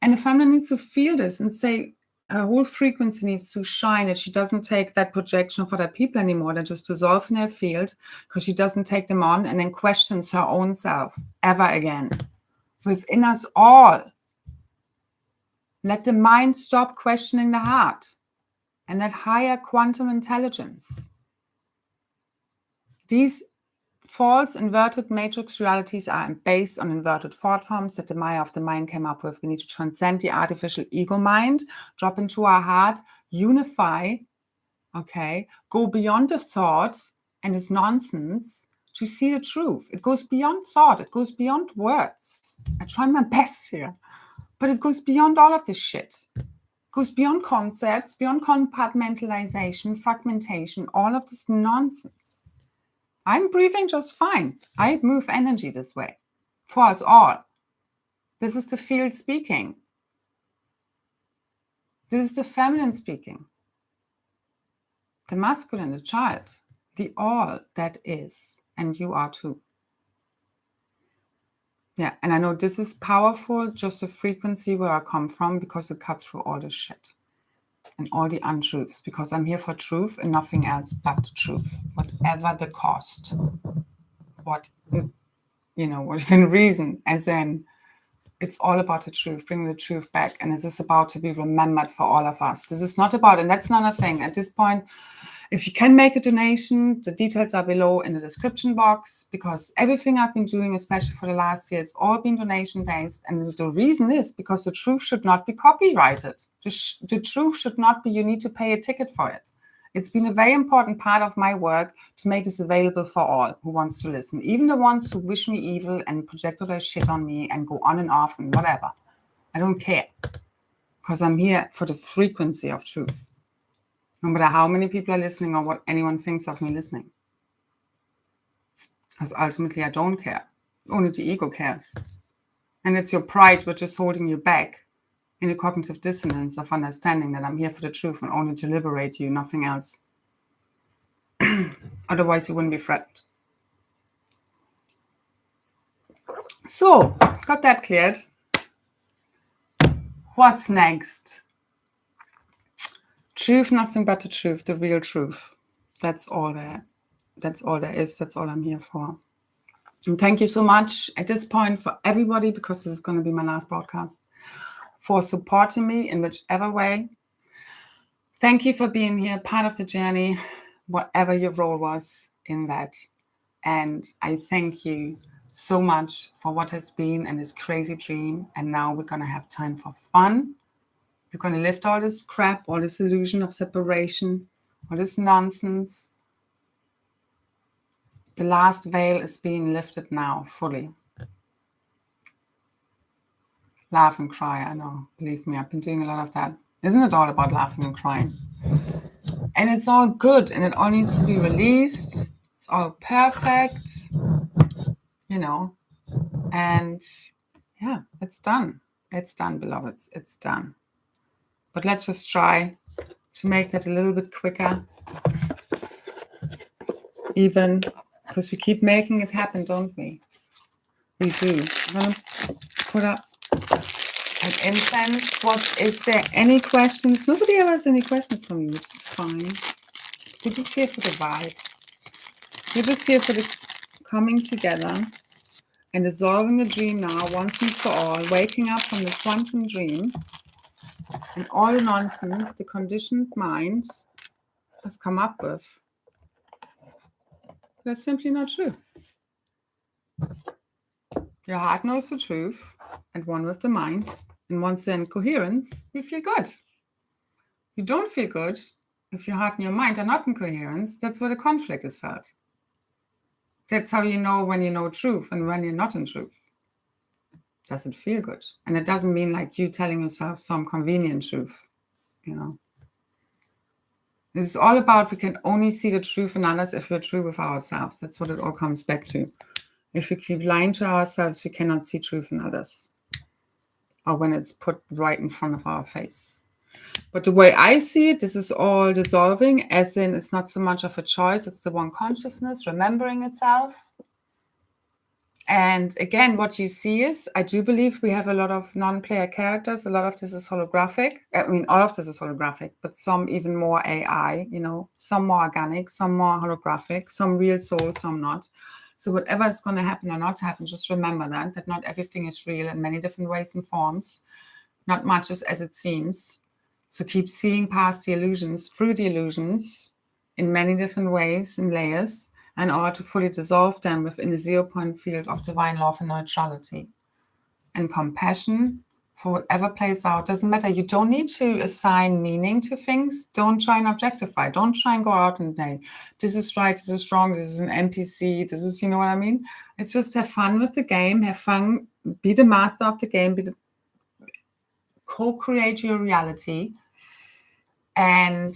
And the feminine needs to feel this and say, her whole frequency needs to shine, that she doesn't take that projection for other people anymore, that just dissolve in her field, because she doesn't take them on and then questions her own self ever again. Within us all. Let the mind stop questioning the heart and that higher quantum intelligence. These false inverted matrix realities are based on inverted thought forms that the Maya of the mind came up with. We need to transcend the artificial ego mind, drop into our heart, unify, okay, go beyond the thought and its nonsense to see the truth. It goes beyond thought. It goes beyond words. I try my best here, but it goes beyond all of this shit. It goes beyond concepts, beyond compartmentalization, fragmentation, all of this nonsense. I'm breathing just fine. I move energy this way for us all. This is the field speaking. This is the feminine speaking. The masculine, the child, the all that is, and you are too. Yeah, and I know this is powerful, just the frequency where I come from, because it cuts through all this shit and all the untruths, because I'm here for truth and nothing else but the truth, whatever the cost. Within reason, as in, it's all about the truth, bringing the truth back. And this is about to be remembered for all of us. This is not about, and that's another thing. At this point, if you can make a donation, the details are below in the description box, because everything I've been doing, especially for the last year, it's all been donation-based. And the reason is because the truth should not be copyrighted. The truth should not be, you need to pay a ticket for it. It's been a very important part of my work to make this available for all who wants to listen, even the ones who wish me evil and project all their shit on me and go on and off and whatever. I don't care, because I'm here for the frequency of truth. No matter how many people are listening or what anyone thinks of me listening. Because ultimately I don't care. Only the ego cares. And it's your pride which is holding you back in a cognitive dissonance of understanding that I'm here for the truth and only to liberate you, nothing else. Otherwise you wouldn't be threatened. So, got that cleared. What's next? Truth, nothing but the truth, the real truth. That's all there is. That's all I'm here for. And thank you so much at this point for everybody, because this is going to be my last broadcast, for supporting me in whichever way. Thank you for being here, part of the journey, whatever your role was in that. And I thank you so much for what has been and this crazy dream. And now we're going to have time for fun. We're going to lift all this crap, all this illusion of separation, all this nonsense. The last veil is being lifted now, fully. Laugh and cry, I know. Believe me, I've been doing a lot of that. Isn't it all about laughing and crying? And it's all good, and it all needs to be released. It's all perfect, And yeah, it's done. It's done, beloveds. It's done. But let's just try to make that a little bit quicker. Even because we keep making it happen, don't we? We do. I'm going to put up an incense. Is there any questions? Nobody ever has any questions for me, which is fine. We're just here for the vibe. We're just here for the coming together and dissolving the dream now, once and for all, waking up from the quantum dream and all the nonsense the conditioned mind has come up with. That's simply not true. Your heart knows the truth, and one with the mind. And once they're in coherence, you feel good. You don't feel good if your heart and your mind are not in coherence. That's where the conflict is felt. That's how you know when you know truth and when you're not in truth. Does it feel good? And it doesn't mean like you telling yourself some convenient truth, This is all about we can only see the truth in others if we're true with ourselves. That's what it all comes back to. If we keep lying to ourselves, we cannot see truth in others. Or when it's put right in front of our face. But the way I see it, this is all dissolving, as in it's not so much of a choice, it's the one consciousness remembering itself. And again, what you see is, I do believe we have a lot of non-player characters. A lot of this is holographic. I mean, all of this is holographic, but some even more AI, you know, some more organic, some more holographic, some real soul, some not. So whatever is going to happen or not happen, just remember that not everything is real in many different ways and forms. Not much is as it seems. So keep seeing past the illusions, through the illusions, in many different ways and layers, in order to fully dissolve them within the 0-point field of divine love and neutrality. And compassion for whatever plays out. Doesn't matter. You don't need to assign meaning to things. Don't try and objectify. Don't try and go out and say, this is right, this is wrong, this is an NPC, this is, you know what I mean? It's just have fun with the game, have fun, be the master of the game, co-create your reality, and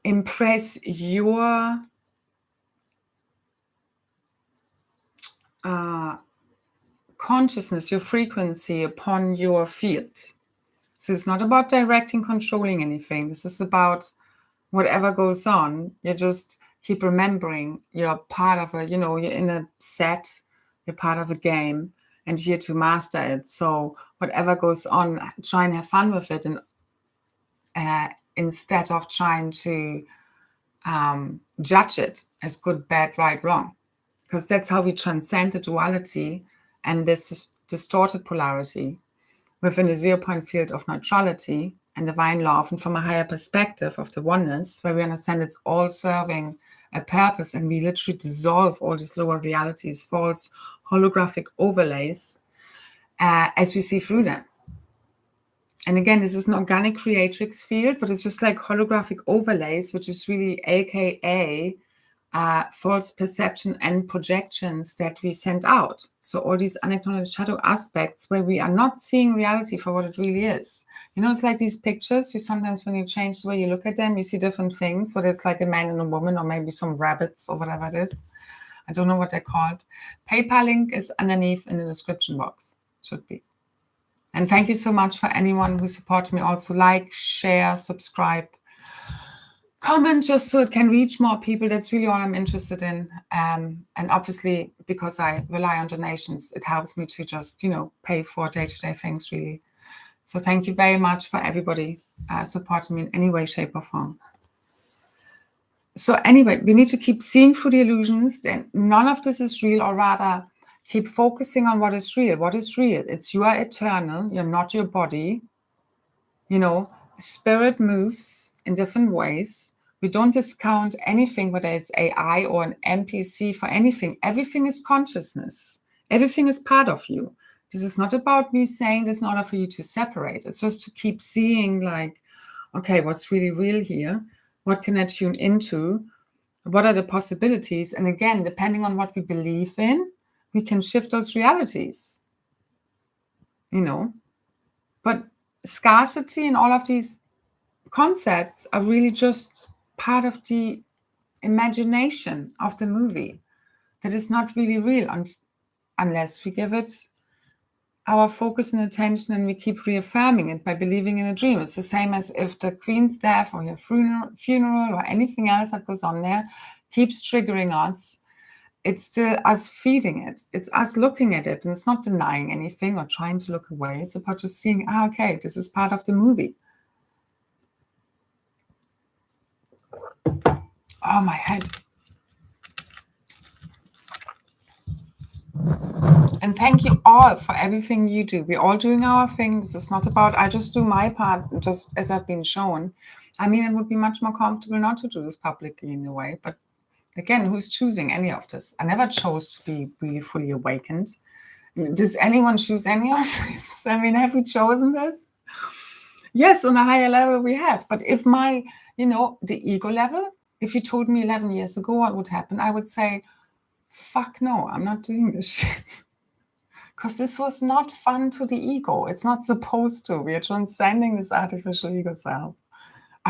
impress your consciousness, your frequency upon your field. So it's not about directing, controlling anything. This is about whatever goes on. You just keep remembering you're part of a, you know, you're in a set, you're part of a game, and you're here to master it. So whatever goes on, try and have fun with it, and instead of trying to judge it as good, bad, right, wrong. Because that's how we transcend the duality and this distorted polarity within the 0-point field of neutrality and divine love, and from a higher perspective of the oneness, where we understand it's all serving a purpose, and we literally dissolve all these lower realities, false holographic overlays, as we see through them. And again, this is an organic creatrix field, but it's just like holographic overlays, which is really AKA false perception and projections that we send out. So all these unacknowledged shadow aspects where we are not seeing reality for what it really is. You know, it's like these pictures. You sometimes, when you change the way you look at them, you see different things, whether it's like a man and a woman, or maybe some rabbits or whatever it is. I don't know what they're called. PayPal link is underneath in the description box. Should be. And thank you so much for anyone who supports me. Also like, share, subscribe, comment, just so it can reach more people. That's really all I'm interested in. And obviously, because I rely on donations, it helps me to just, you know, pay for day-to-day things, really. So thank you very much for everybody supporting me in any way, shape, or form. So anyway, we need to keep seeing through the illusions. Then none of this is real, or rather, keep focusing on what is real. What is real? It's you are eternal. You're not your body. You know, spirit moves in different ways. We don't discount anything, whether it's AI or an NPC for anything. Everything is consciousness. Everything is part of you. This is not about me saying this in order for you to separate. It's just to keep seeing, like, okay, what's really real here? What can I tune into? What are the possibilities? And again, depending on what we believe in, we can shift those realities, you know. But scarcity and all of these concepts are really just part of the imagination of the movie that is not really real unless we give it our focus and attention, and we keep reaffirming it by believing in a dream. It's the same as if the Queen's death or your funeral or anything else that goes on there keeps triggering us. It's still us feeding it. It's us looking at it, and it's not denying anything or trying to look away. It's about just seeing, okay, this is part of the movie. Oh, my head. And thank you all for everything you do. We're all doing our thing. This is not about, I just do my part, just as I've been shown. I mean, it would be much more comfortable not to do this publicly in a way, but again, who's choosing any of this? I never chose to be really fully awakened. Does anyone choose any of this? I mean, have we chosen this? Yes, on a higher level we have. But if my, you know, the ego level, if you told me 11 years ago what would happen, I would say, fuck no, I'm not doing this shit. Because this was not fun to the ego. It's not supposed to. We are transcending this artificial ego self.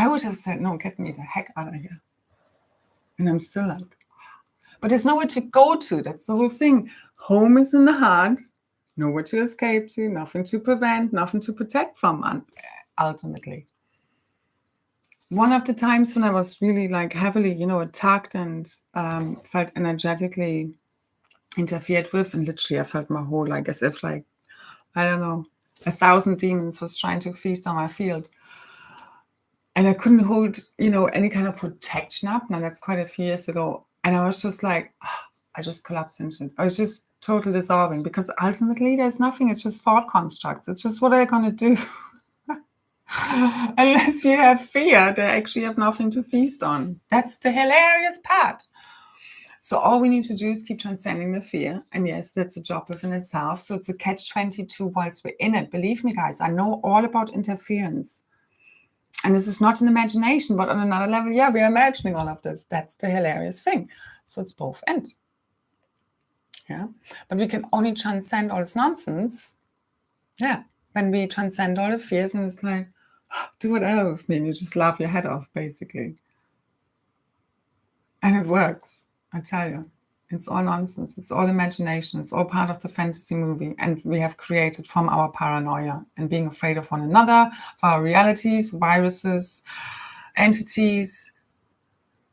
I would have said, no, get me the heck out of here. And I'm still like, but there's nowhere to go to. That's the whole thing. Home is in the heart, nowhere to escape to, nothing to prevent, nothing to protect from, ultimately. One of the times when I was really like heavily, attacked and felt energetically interfered with, and literally I felt my whole, like, as if, like, I don't know, 1,000 demons was trying to feast on my field. And I couldn't hold, any kind of protection up. Now, that's quite a few years ago. And I was just like, I just collapsed into it. I was just totally dissolving, because ultimately there's nothing. It's just thought constructs. It's just, what are they going to do? Unless you have fear, they actually have nothing to feast on. That's the hilarious part. So all we need to do is keep transcending the fear. And yes, that's a job within itself. So it's a catch-22 whilst we're in it. Believe me, guys, I know all about interference. And this is not an imagination, but on another level, yeah, we're imagining all of this. That's the hilarious thing. So it's both ends. Yeah. But we can only transcend all this nonsense. Yeah. When we transcend all the fears, and it's like, do whatever with me, and you just laugh your head off, basically. And it works, I tell you. It's all nonsense. It's all imagination. It's all part of the fantasy movie. And we have created from our paranoia and being afraid of one another, of our realities, viruses, entities,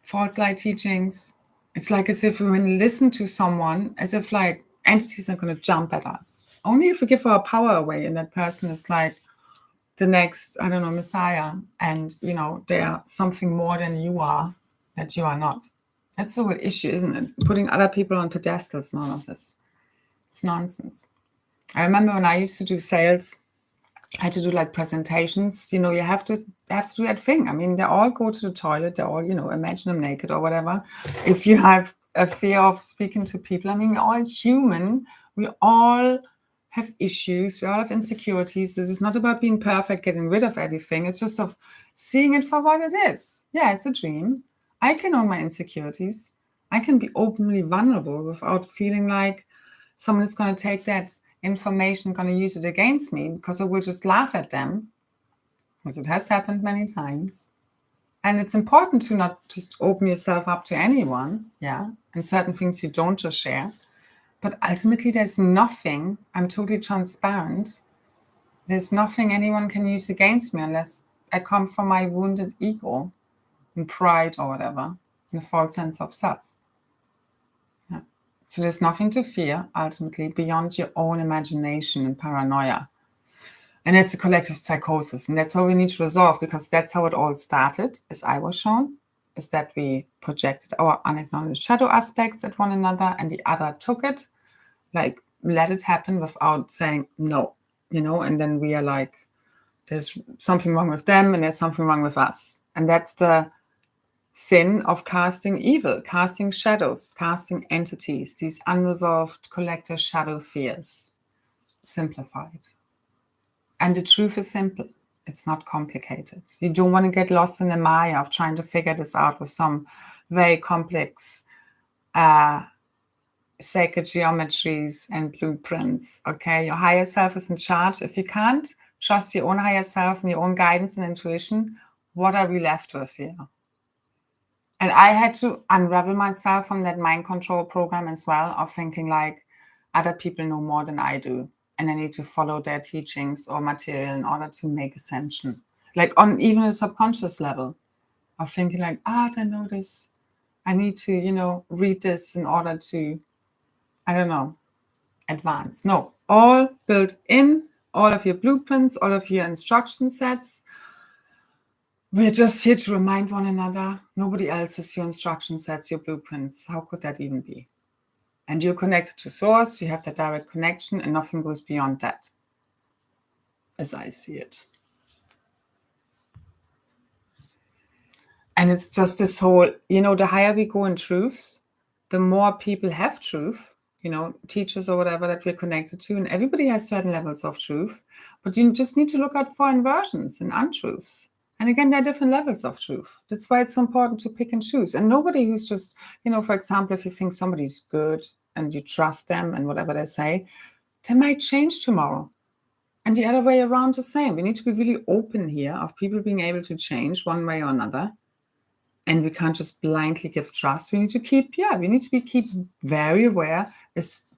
false light teachings. It's like as if we listen to someone, as if like entities are going to jump at us. Only if we give our power away, and that person is like the next, I don't know, Messiah. And, they are something more than you are, that you are not. That's the whole issue, isn't it? Putting other people on pedestals, none of this. It's nonsense. I remember when I used to do sales, I had to do like presentations. You have to do that thing. I mean, they all go to the toilet. They all, imagine them naked or whatever. If you have a fear of speaking to people, I mean, we're all human. We all have issues. We all have insecurities. This is not about being perfect, getting rid of everything. It's just of seeing it for what it is. Yeah, it's a dream. I can own my insecurities. I can be openly vulnerable without feeling like someone is going to take that information, going to use it against me, because I will just laugh at them, because it has happened many times. And it's important to not just open yourself up to anyone, yeah, and certain things you don't just share. But ultimately, there's nothing, I'm totally transparent, there's nothing anyone can use against me unless I come from my wounded ego and pride or whatever, and a false sense of self. Yeah. So there's nothing to fear, ultimately, beyond your own imagination and paranoia. And it's a collective psychosis, and that's what we need to resolve, because that's how it all started, as I was shown, is that we projected our unacknowledged shadow aspects at one another, and the other took it, like, let it happen without saying no, and then we are like, there's something wrong with them and there's something wrong with us. And that's the sin of casting evil, casting shadows, casting entities, these unresolved collective shadow fears, simplified. And the truth is simple. It's not complicated. You don't want to get lost in the maya of trying to figure this out with some very complex sacred geometries and blueprints, okay? Your higher self is in charge. If you can't trust your own higher self and your own guidance and intuition, what are we left with here? And I had to unravel myself from that mind control program as well, of thinking like other people know more than I do, and I need to follow their teachings or material in order to make ascension. Like on even a subconscious level of thinking like, I know this. I need to, read this in order to, I don't know, advance. No, all built in, all of your blueprints, all of your instruction sets. We're just here to remind one another. Nobody else is your instruction sets, your blueprints. How could that even be? And you're connected to source. You have that direct connection, and nothing goes beyond that, as I see it. And it's just this whole, the higher we go in truths, the more people have truth, teachers or whatever that we're connected to. And everybody has certain levels of truth. But you just need to look out for inversions and untruths. And again, there are different levels of truth. That's why it's so important to pick and choose. And nobody who's just, for example, if you think somebody's good and you trust them and whatever they say, they might change tomorrow. And the other way around the same. We need to be really open here of people being able to change one way or another. And we can't just blindly give trust. We need to keep very aware.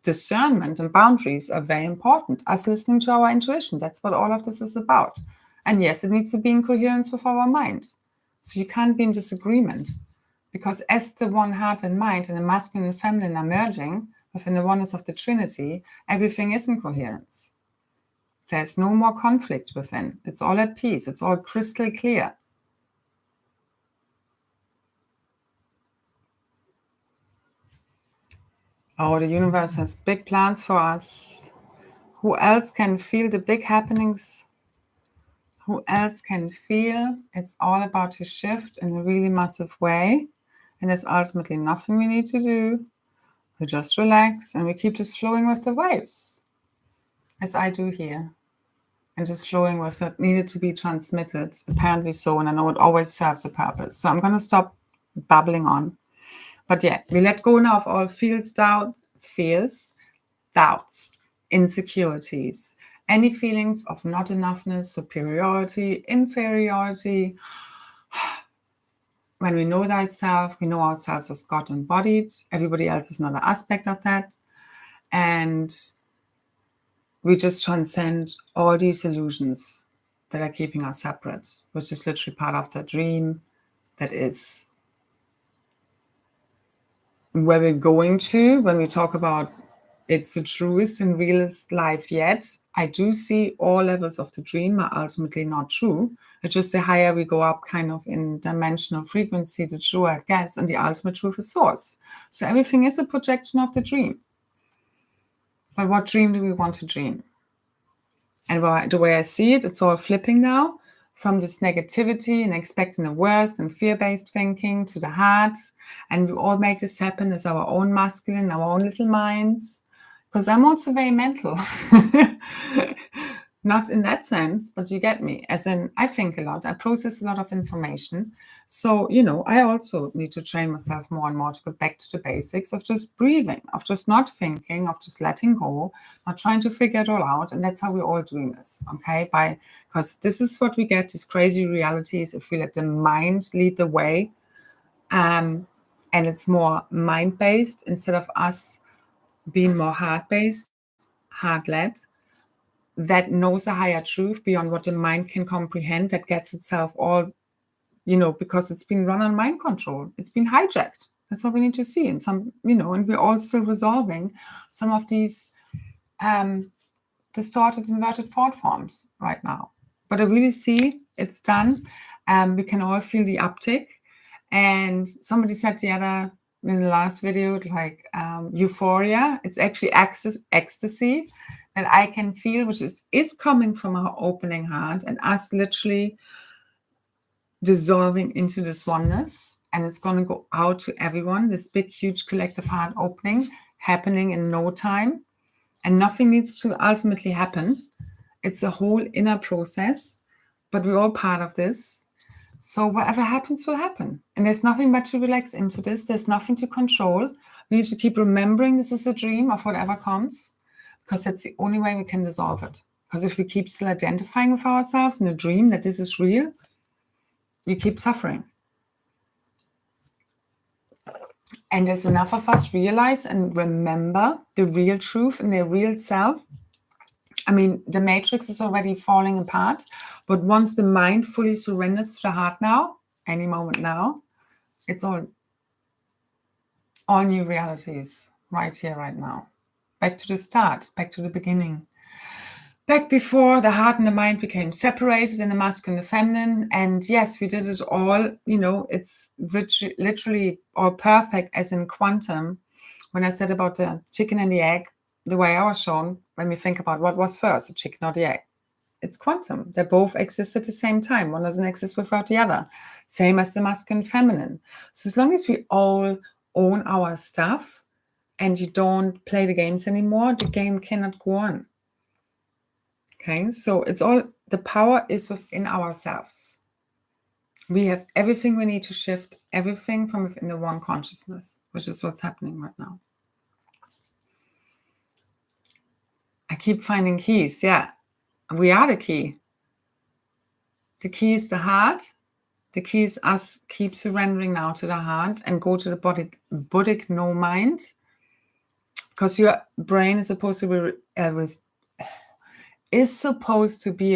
Discernment and boundaries are very important. Us listening to our intuition. That's what all of this is about. And yes, it needs to be in coherence with our mind. So you can't be in disagreement. Because as the one heart and mind and the masculine and feminine are merging within the oneness of the Trinity, everything is in coherence. There's no more conflict within. It's all at peace. It's all crystal clear. Oh, the universe has big plans for us. Who else can feel the big happenings? Who else can feel it's all about to shift in a really massive way? And there's ultimately nothing we need to do. We just relax and we keep just flowing with the waves, as I do here. And just flowing with what needed to be transmitted, apparently so, and I know it always serves a purpose. So I'm going to stop babbling on. But yeah, we let go now of all fears, doubts, insecurities, any feelings of not enoughness, superiority, inferiority. When we know thyself, we know ourselves as God embodied. Everybody else is another aspect of that. And we just transcend all these illusions that are keeping us separate, which is literally part of the dream that is where we're going to when we talk about it's the truest and realest life yet. I do see all levels of the dream are ultimately not true. It's just the higher we go up kind of in dimensional frequency, the truer it gets, and the ultimate truth is source. So everything is a projection of the dream. But what dream do we want to dream? And the way I see it, it's all flipping now from this negativity and expecting the worst and fear-based thinking to the heart. And we all make this happen as our own masculine, our own little minds. Because I'm also very mental. Not in that sense, but you get me. As in, I think a lot. I process a lot of information. So, I also need to train myself more and more to go back to the basics of just breathing, of just not thinking, of just letting go, not trying to figure it all out. And that's how we're all doing this, okay? Because this is what we get, these crazy realities, if we let the mind lead the way. And it's more mind-based instead of us being more heart-based, heart-led, that knows a higher truth beyond what the mind can comprehend, that gets itself all, because it's been run on mind control. It's been hijacked. That's what we need to see. And and we're all still resolving some of these distorted, inverted thought forms right now. But I really see it's done. We can all feel the uptick. And somebody said in the last video, like euphoria, it's actually ecstasy that I can feel, which is coming from our opening heart and us literally dissolving into this oneness. And it's going to go out to everyone, this big, huge collective heart opening happening in no time. And nothing needs to ultimately happen. It's a whole inner process, but we're all part of this. So whatever happens will happen. And there's nothing but to relax into this. There's nothing to control. We need to keep remembering this is a dream of whatever comes, because that's the only way we can dissolve it. Because if we keep still identifying with ourselves in a dream that this is real, you keep suffering. And there's enough of us realize and remember the real truth and their real self. I mean, the matrix is already falling apart, but once the mind fully surrenders to the heart now, any moment now, it's all new realities right here, right now. Back to the start, back to the beginning. Back before the heart and the mind became separated in the masculine and the feminine. And yes, we did it all, it's literally all perfect as in quantum. When I said about the chicken and the egg, the way I was shown, when we think about what was first, the chicken or the egg, it's quantum. They both exist at the same time. One doesn't exist without the other. Same as the masculine and feminine. So as long as we all own our stuff and you don't play the games anymore, the game cannot go on. Okay, so it's all, the power is within ourselves. We have everything we need to shift, everything from within the one consciousness, which is what's happening right now. I keep finding keys, yeah. We are the key. The key is the heart. The key is us keep surrendering now to the heart and go to the Buddhic no mind. Because your brain is supposed to be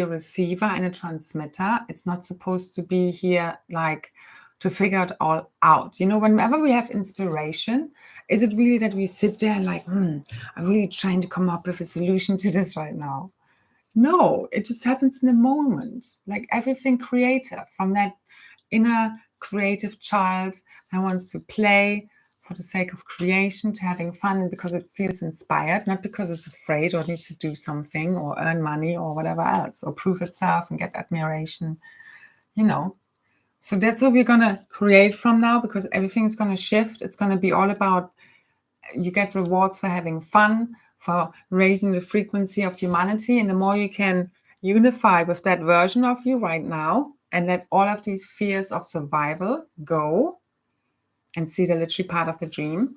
a receiver and a transmitter. It's not supposed to be here like to figure it all out. You know, whenever we have inspiration, is it really that we sit there and like, I'm really trying to come up with a solution to this right now? No, it just happens in a moment. Like everything creative from that inner creative child that wants to play for the sake of creation, to having fun, and because it feels inspired, not because it's afraid or needs to do something or earn money or whatever else, or prove itself and get admiration, you know. So that's what we're going to create from now, because everything is going to shift. It's going to be all about, you get rewards for having fun, for raising the frequency of humanity. And the more you can unify with that version of you right now and let all of these fears of survival go and see the literally part of the dream,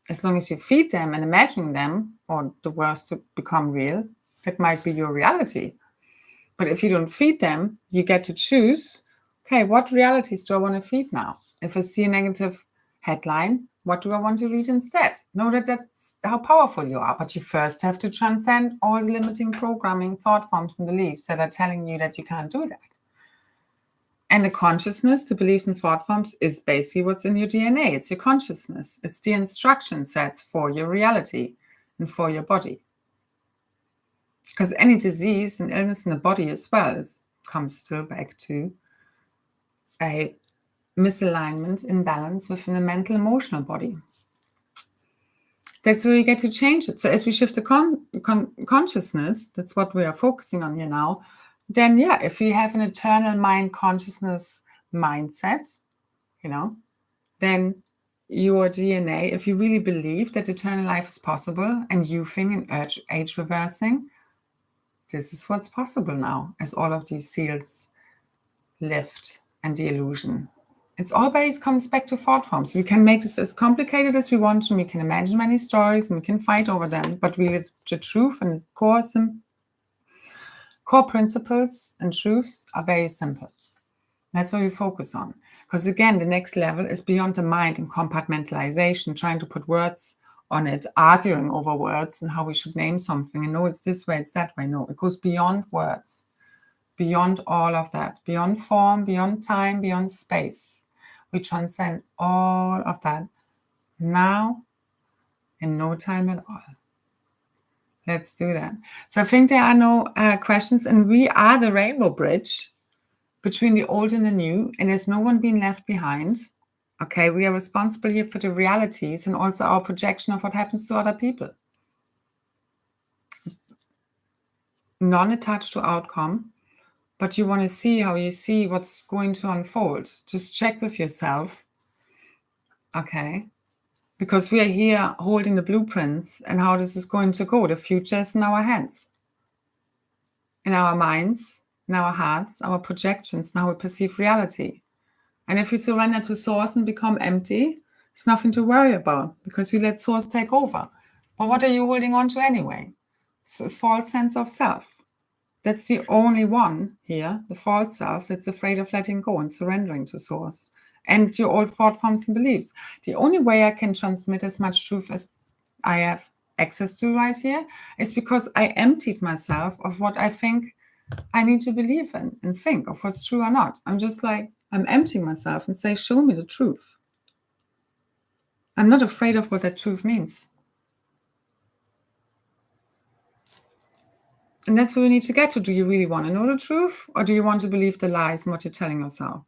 as long as you feed them and imagine them, or the worst to become real, that might be your reality. But if you don't feed them, you get to choose, okay, what realities do I want to feed now? If I see a negative headline, what do I want to read instead? Know that that's how powerful you are. But you first have to transcend all the limiting programming, thought forms, and beliefs that are telling you that you can't do that. And the consciousness, the beliefs and thought forms, is basically what's in your DNA. It's your consciousness. It's the instruction sets for your reality and for your body. Because any disease and illness in the body as well comes still back to a misalignment, imbalance within the mental, emotional body. That's where we get to change it. So as we shift the consciousness, that's what we are focusing on here now, then yeah, if we have an eternal mind consciousness mindset, you know, then your DNA, if you really believe that eternal life is possible and youthing and age reversing, this is what's possible now as all of these seals lift and the illusion. It's always comes back to thought forms. We can make this as complicated as we want, and we can imagine many stories and we can fight over them, but really the truth and the core principles and truths are very simple. That's what we focus on. Because again, the next level is beyond the mind and compartmentalization, trying to put words on it, arguing over words and how we should name something. And no, it's this way, it's that way. No, it goes beyond words, beyond all of that, beyond form, beyond time, beyond space. We transcend all of that now in no time at all. Let's do that. So I think there are no questions, and we are the rainbow bridge between the old and the new, and there's no one being left behind. Okay, we are responsible here for the realities and also our projection of what happens to other people. Non-attached to outcome, but you want to see how you see what's going to unfold. Just check with yourself. Okay, because we are here holding the blueprints and how this is going to go. The future is in our hands, in our minds, in our hearts, our projections, and how we perceive reality. And if we surrender to source and become empty, it's nothing to worry about, because you let source take over. But what are you holding on to anyway? It's a false sense of self. That's the only one here, the false self, that's afraid of letting go and surrendering to source and your old thought forms and beliefs. The only way I can transmit as much truth as I have access to right here is because I emptied myself of what I think I need to believe in and think of what's true or not. I'm just like, I'm emptying myself and say, show me the truth. I'm not afraid of what that truth means. And that's where we need to get to. Do you really want to know the truth, or do you want to believe the lies and what you're telling yourself?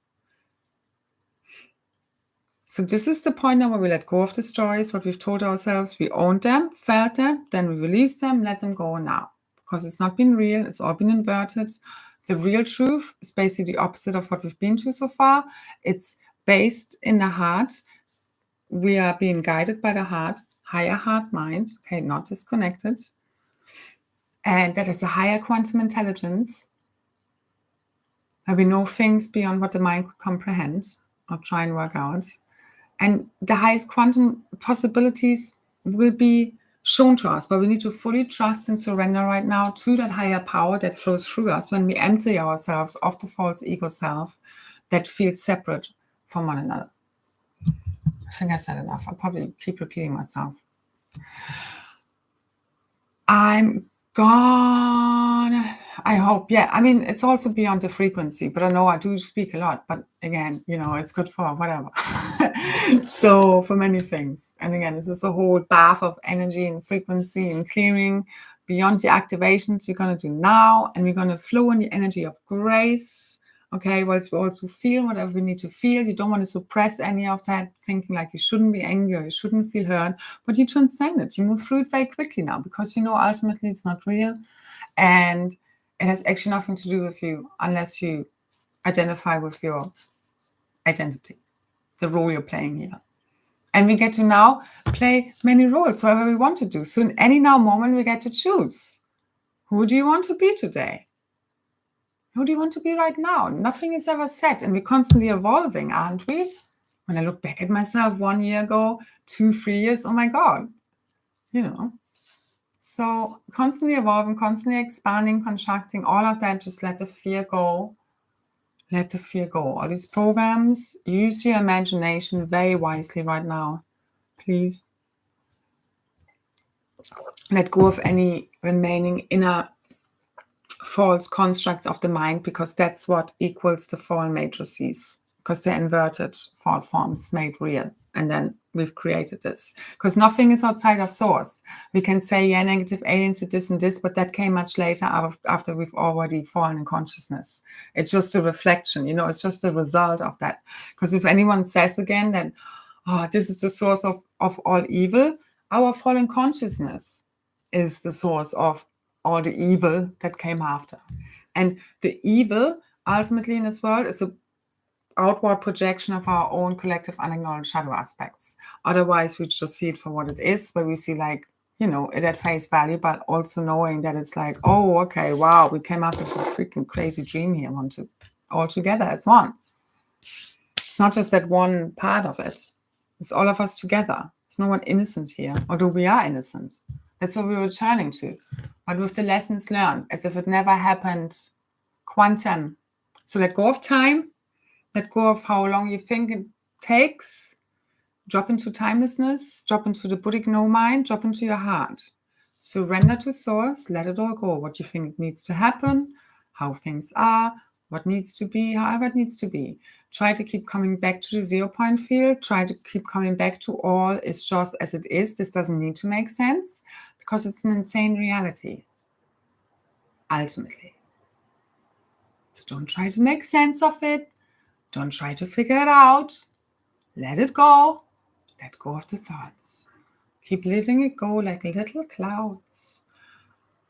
So this is the point now where we let go of the stories, what we've told ourselves. We owned them, felt them, then we release them, let them go now. Because it's not been real, it's all been inverted. The real truth is basically the opposite of what we've been to so far. It's based in the heart. We are being guided by the heart, higher heart mind, okay, not disconnected. And that is a higher quantum intelligence. And we know things beyond what the mind could comprehend or try and work out. And the highest quantum possibilities will be shown to us, but we need to fully trust and surrender right now to that higher power that flows through us when we empty ourselves of the false ego self that feels separate from one another. I think I said enough. I'll probably keep repeating myself. I'm gone. I hope. Yeah. I mean, it's also beyond the frequency, but I know I do speak a lot, but again, it's good for whatever. So for many things. And again, this is a whole bath of energy and frequency and clearing beyond the activations we're going to do now. And we're going to flow in the energy of grace. Okay, whilst we also feel whatever we need to feel. You don't want to suppress any of that, thinking like you shouldn't be angry or you shouldn't feel hurt, but you transcend it. You move through it very quickly now because ultimately it's not real and it has actually nothing to do with you unless you identify with your identity, the role you're playing here. And we get to now play many roles, whatever we want to do. So in any now moment, we get to choose. Who do you want to be today? Who do you want to be right now? Nothing is ever set, and we're constantly evolving, aren't we? When I look back at myself 1 year ago, 2, 3 years, oh my God, So constantly evolving, constantly expanding, contracting, all of that, just let the fear go. Let the fear go. All these programs, use your imagination very wisely right now, please. Let go of any remaining inner false constructs of the mind, because that's what equals the fallen matrices, because they're inverted thought forms made real. And then we've created this, because nothing is outside of source. We can say, yeah, negative aliens did this and this, but that came much later after we've already fallen in consciousness. It's just a reflection, it's just a result of that. Because if anyone says again that, this is the source of all evil, our fallen consciousness is the source of all the evil that came after. And the evil ultimately in this world is an outward projection of our own collective unacknowledged shadow aspects. Otherwise, we just see it for what it is, where we see it at face value, but also knowing that it's like, oh, okay, wow, we came up with a freaking crazy dream here, all together as one. It's not just that one part of it. It's all of us together. There's no one innocent here, although we are innocent. That's what we're returning to. But with the lessons learned, as if it never happened, quantum. So let go of time, let go of how long you think it takes, drop into timelessness, drop into the Buddhic no mind, drop into your heart. Surrender to source, let it all go. What you think needs to happen, how things are, what needs to be, however it needs to be. Try to keep coming back to the 0 point field. Try to keep coming back to all is just as it is. This doesn't need to make sense because it's an insane reality, ultimately. So don't try to make sense of it. Don't try to figure it out. Let it go. Let go of the thoughts. Keep letting it go like little clouds.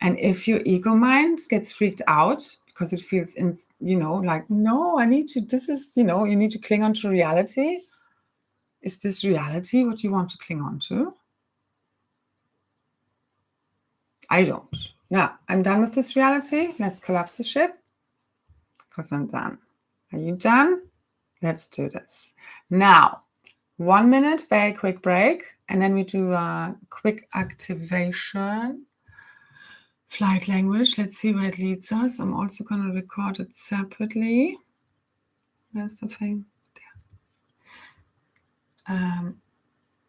And if your ego mind gets freaked out because it feels, like, no, I need to, this is, you need to cling on to reality. Is this reality what you want to cling on to? I don't. Now, I'm done with this reality. Let's collapse the shit because I'm done. Are you done? Let's do this. Now, 1 minute, very quick break. And then we do a quick activation. Flight language. Let's see where it leads us. I'm also going to record it separately. Where's the thing? There.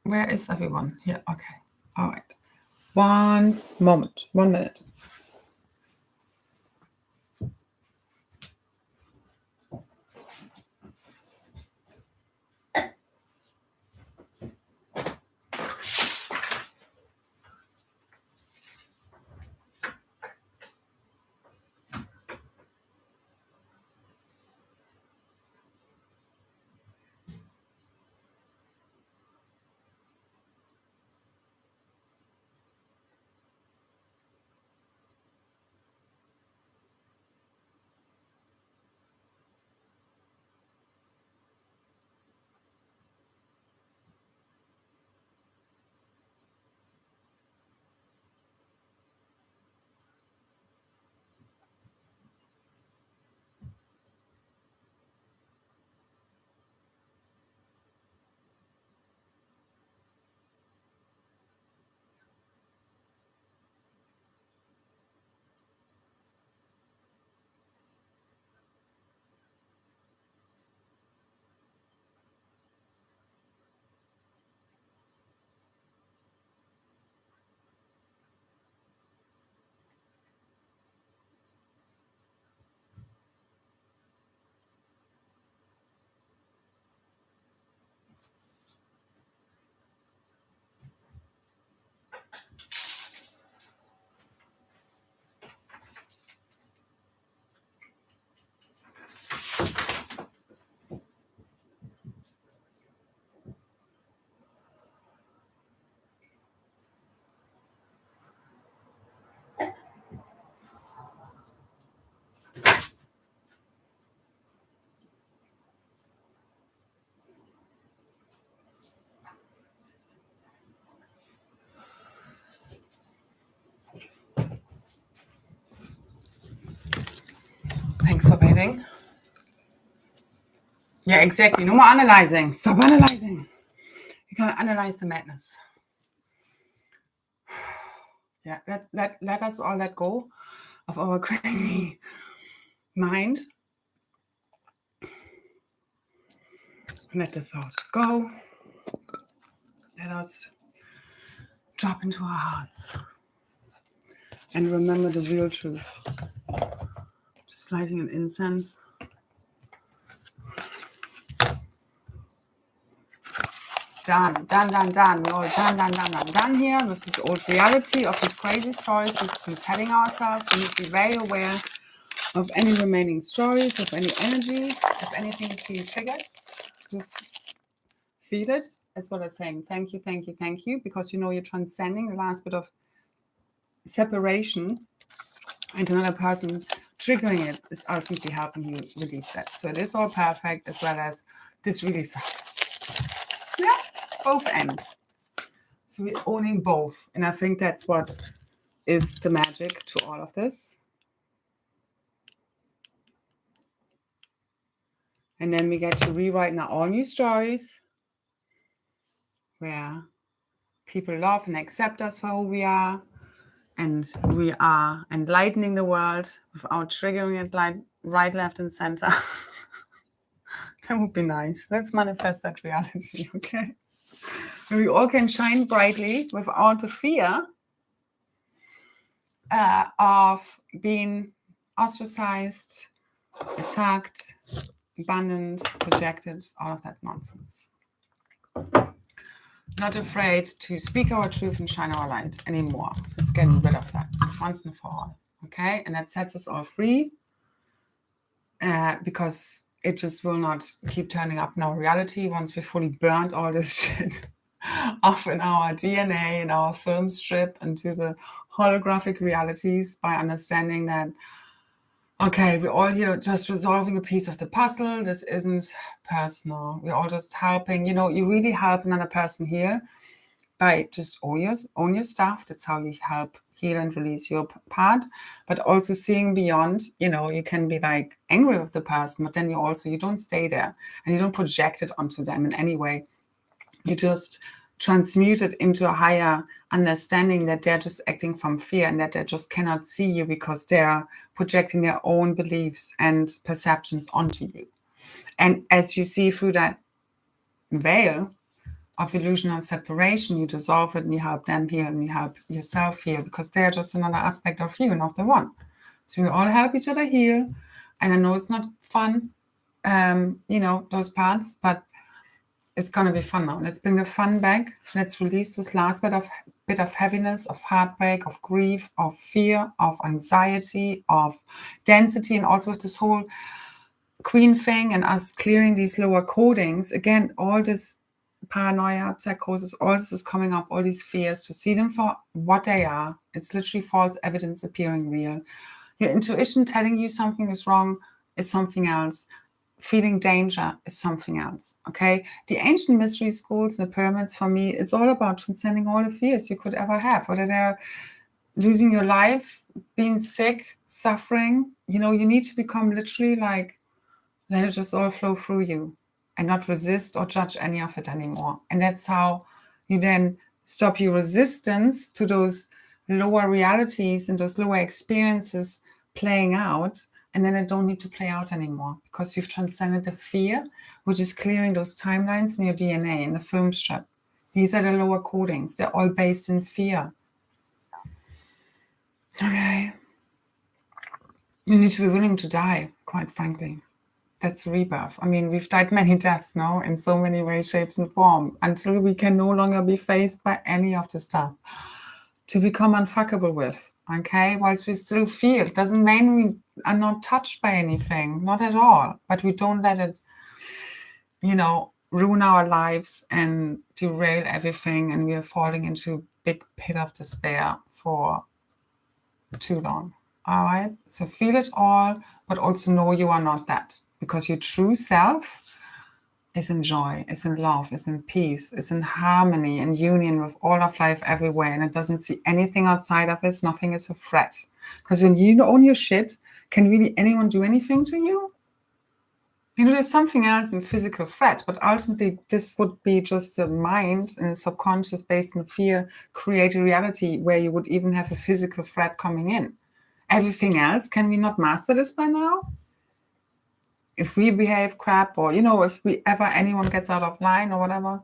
Where is everyone? Here. Okay. All right. 1 moment. 1 minute. breathing. Yeah, exactly. No more analyzing. Stop analyzing. You can analyze the madness. Yeah, let us all let go of our crazy mind. Let the thoughts go. Let us drop into our hearts and remember the real truth. Just lighting an incense. Done. We're all done here with this old reality of these crazy stories we've been telling ourselves. We need to be very aware of any remaining stories, of any energies, if anything is being triggered. Just feel it, as well as saying thank you, because you know you're transcending the last bit of separation, and another person triggering it is ultimately helping you release that. So it is all perfect, as well as this really sucks. Yeah, both ends. So we're owning both. And I think that's what is the magic to all of this. And then we get to rewrite now all new stories where people love and accept us for who we are. And we are enlightening the world without triggering it right, left, and center. That would be nice. Let's manifest that reality, okay? And we all can shine brightly without the fear of being ostracized, attacked, abandoned, rejected, all of that nonsense. Not afraid to speak our truth and shine our light anymore. Let's get rid of that once and for all, okay? And that sets us all free because it just will not keep turning up in our reality once we fully burnt all this shit off in our DNA, in our film strip, into the holographic realities, by understanding that, okay, we're all here just resolving a piece of the puzzle. This isn't personal. We're all just helping. You know, you really help another person here by just own your stuff. That's how you help heal and release your part. But also seeing beyond, you know, you can be like angry with the person, but then you don't stay there and you don't project it onto them in any way. You just transmute it into a higher understanding that they're just acting from fear and that they just cannot see you because they're projecting their own beliefs and perceptions onto you. And as you see through that veil of illusion of separation, you dissolve it and you help them heal and you help yourself heal, because they're just another aspect of you, not the one. So we all help each other heal. And I know it's not fun, you know, those parts, but it's going to be fun now. Let's bring the fun back. Let's release this last bit of heaviness, of heartbreak, of grief, of fear, of anxiety, of density, and also with this whole queen thing and us clearing these lower codings. Again, all this paranoia, psychosis, all this is coming up, all these fears, to see them for what they are. It's literally false evidence appearing real. Your intuition telling you something is wrong is something else. Feeling danger is something else, okay? The ancient mystery schools and the pyramids, for me, it's all about transcending all the fears you could ever have, whether they're losing your life, being sick, suffering. You know, you need to become literally like, let it just all flow through you and not resist or judge any of it anymore. And that's how you then stop your resistance to those lower realities and those lower experiences playing out. And then it don't need to play out anymore because you've transcended the fear, which is clearing those timelines in your DNA, in the film strip. These are the lower codings. They're all based in fear. Okay. You need to be willing to die, quite frankly. That's rebirth. I mean, we've died many deaths now in so many ways, shapes, and form, until we can no longer be faced by any of the stuff to become unfuckable with. Okay, whilst we still feel, doesn't mean we are not touched by anything, not at all, but we don't let it, you know, ruin our lives and derail everything, and we are falling into a big pit of despair for too long. All right, so feel it all, but also know you are not that, because your true self is in joy, is in love, is in peace, is in harmony and union with all of life everywhere. And it doesn't see anything outside of it. Nothing is a threat. Because when you own your shit, Can really anyone do anything to you? There's something else in physical threat, but ultimately this would be just the mind and the subconscious based on fear create a reality where you would even have a physical threat coming in. Everything else, can we not master this by now? If we behave crap, or if we ever anyone gets out of line or whatever,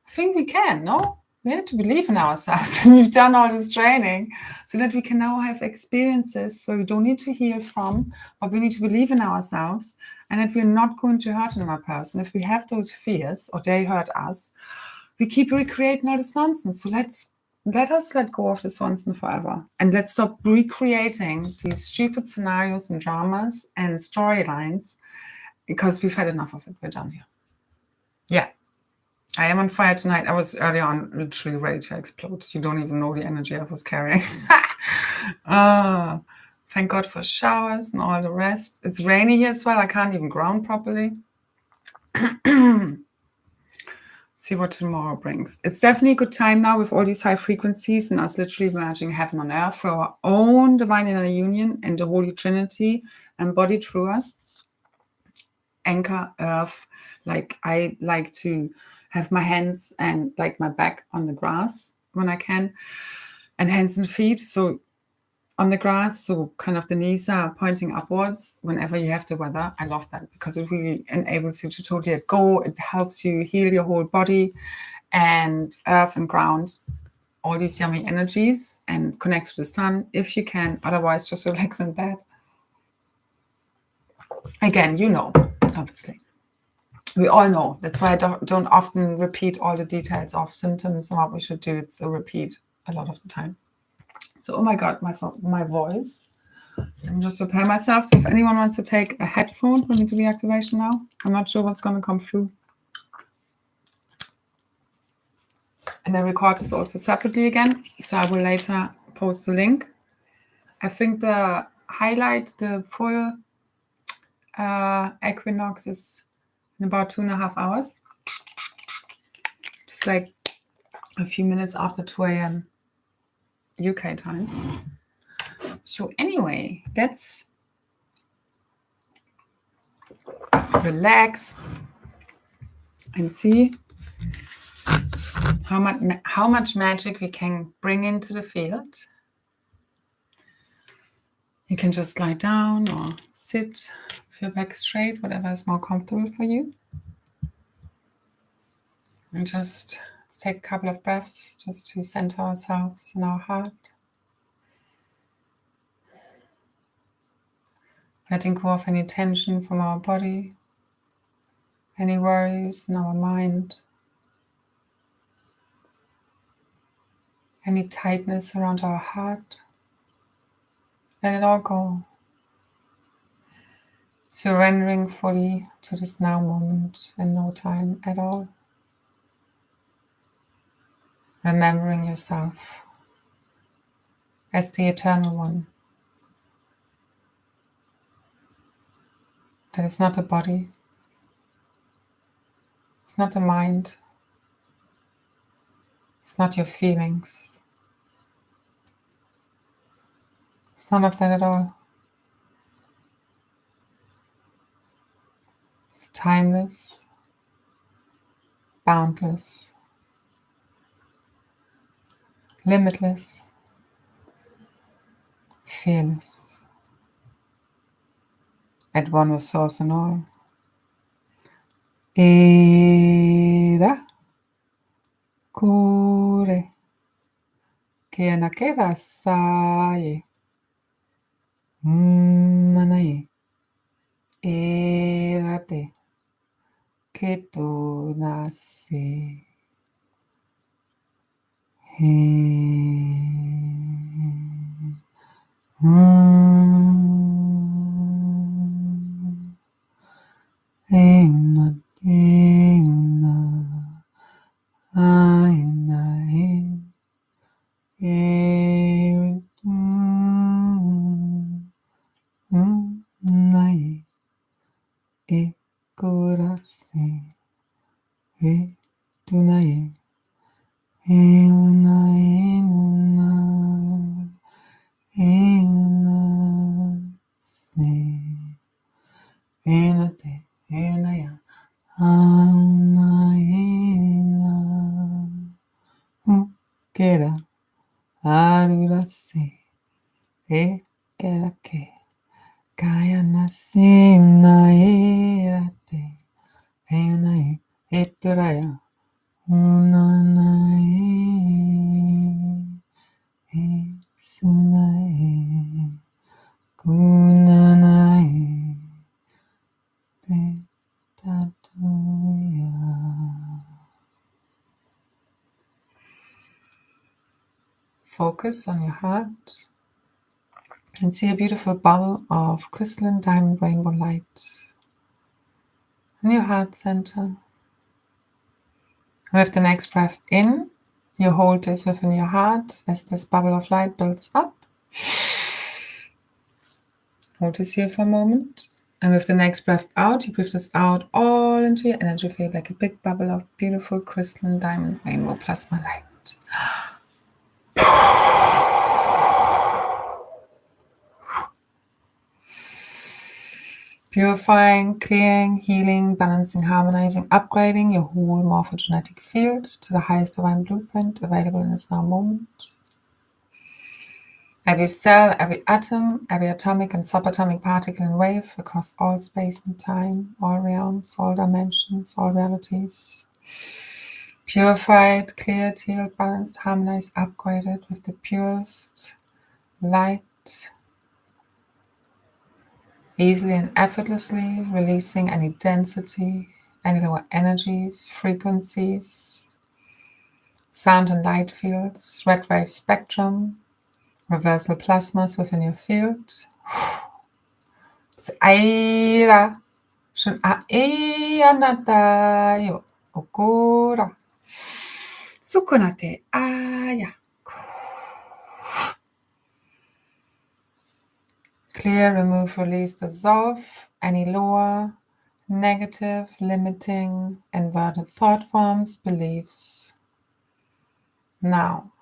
I think we can. No, we have to believe in ourselves, and we've done all this training so that we can now have experiences where we don't need to heal from, but we need to believe in ourselves, and that we're not going to hurt another person. If we have those fears or they hurt us, we keep recreating all this nonsense. So let us let go of this once and forever, and let's stop recreating these stupid scenarios and dramas and storylines, because we've had enough of it. We're done here. Yeah. I am on fire tonight. I was early on literally ready to explode. You don't even know the energy I was carrying. Thank God for showers and all the rest. It's rainy here as well. I can't even ground properly. See what tomorrow brings. It's definitely a good time now with all these high frequencies and us literally merging heaven on earth for our own divine inner union and the Holy Trinity embodied through us. Anchor earth, like I like to have my hands and like my back on the grass when I can, and hands and feet so on the grass, so kind of the knees are pointing upwards whenever you have the weather. I love that because it really enables you to totally let go. It helps you heal your whole body and earth and ground all these yummy energies and connect to the sun if you can. Otherwise, just relax in bed. Again, obviously. We all know. That's why I don't often repeat all the details of symptoms and what we should do. It's a repeat a lot of the time. So, oh my God, my voice. Let me just prepare myself. So if anyone wants to take a headphone for me to do the activation now, I'm not sure what's going to come through. And I record this also separately again. So I will later post the link. I think the full Equinox is in about 2.5 hours. Just like a few minutes after 2 a.m. UK time. So anyway, let's relax and see how much magic we can bring into the field. You can just lie down or sit with your back straight, whatever is more comfortable for you. And just let's take a couple of breaths just to center ourselves in our heart. Letting go of any tension from our body, any worries in our mind, any tightness around our heart. Let it all go. Surrendering fully to this now moment and no time at all. Remembering yourself as the Eternal One. That it's not a body. It's not a mind. It's not your feelings. It's none of that at all. It's timeless, boundless, limitless, fearless, at one with Source and all. Era kure kena kera saye manaye erate keto nase arurase, erake, kayanase, unaerate, enae, etraya, unanae, esunae, kunanae, petatuya. Focus on your heart and see a beautiful bubble of crystalline diamond rainbow light in your heart center. With the next breath in, you hold this within your heart as this bubble of light builds up. Hold this here for a moment. And with the next breath out, you breathe this out all into your energy field like a big bubble of beautiful crystalline diamond rainbow plasma light. Purifying, clearing, healing, balancing, harmonizing, upgrading your whole morphogenetic field to the highest divine blueprint available in this now moment. Every cell, every atom, every atomic and subatomic particle and wave across all space and time, all realms, all dimensions, all realities. Purified, cleared, healed, balanced, harmonized, upgraded with the purest light, easily and effortlessly releasing any density, any lower energies, frequencies, sound and light fields, red wave spectrum, reversal plasmas within your field. Aira, shun aia natayo, okura, sukunate aya. Clear, remove, release, dissolve any lower, negative, limiting, inverted thought forms, beliefs. Now,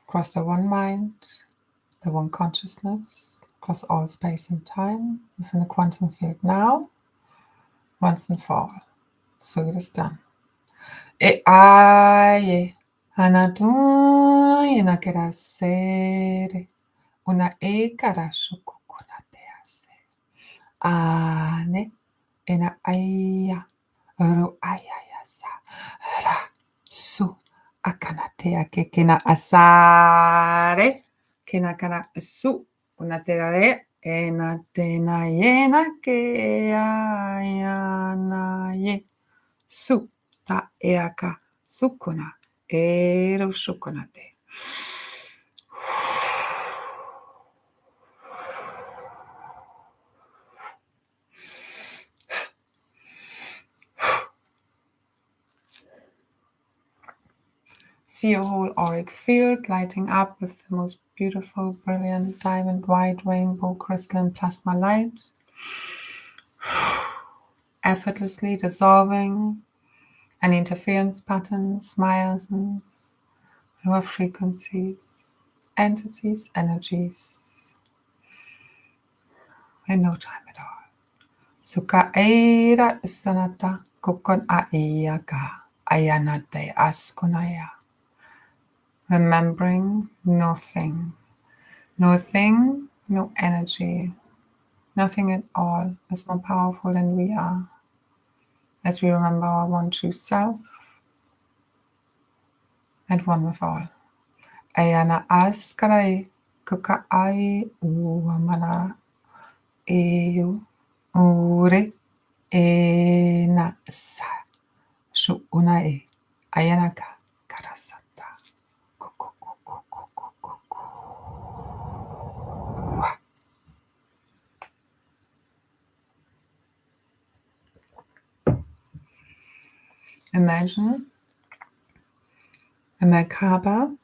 across the one mind, the one consciousness, across all space and time, within the quantum field now, once and for all. So it is done. E aye, anatuna yenakera sere, una ekara shukukuna tease. Ane, ena aya, ru ayayasa, ra, su, akanatea ke kena asare, kena kana su, unatera de, ena tena yena ke ayana ye, su, ta eaka, sukuna, eru shukunate. See your whole auric field lighting up with the most beautiful, brilliant, diamond white, rainbow, crystalline plasma light. Effortlessly dissolving any interference patterns, miasms, lower frequencies, entities, energies. In no time at all. Suka eira istanata kukon aiyaka ayanate askunaya. Remembering nothing. No thing, no energy, nothing at all is more powerful than we are. As we remember our one true self, at one with all. Ayana askarai kuka ai uamana eyu ure e na sa shu unae ayanaka karasata. Imagine a Merkaba,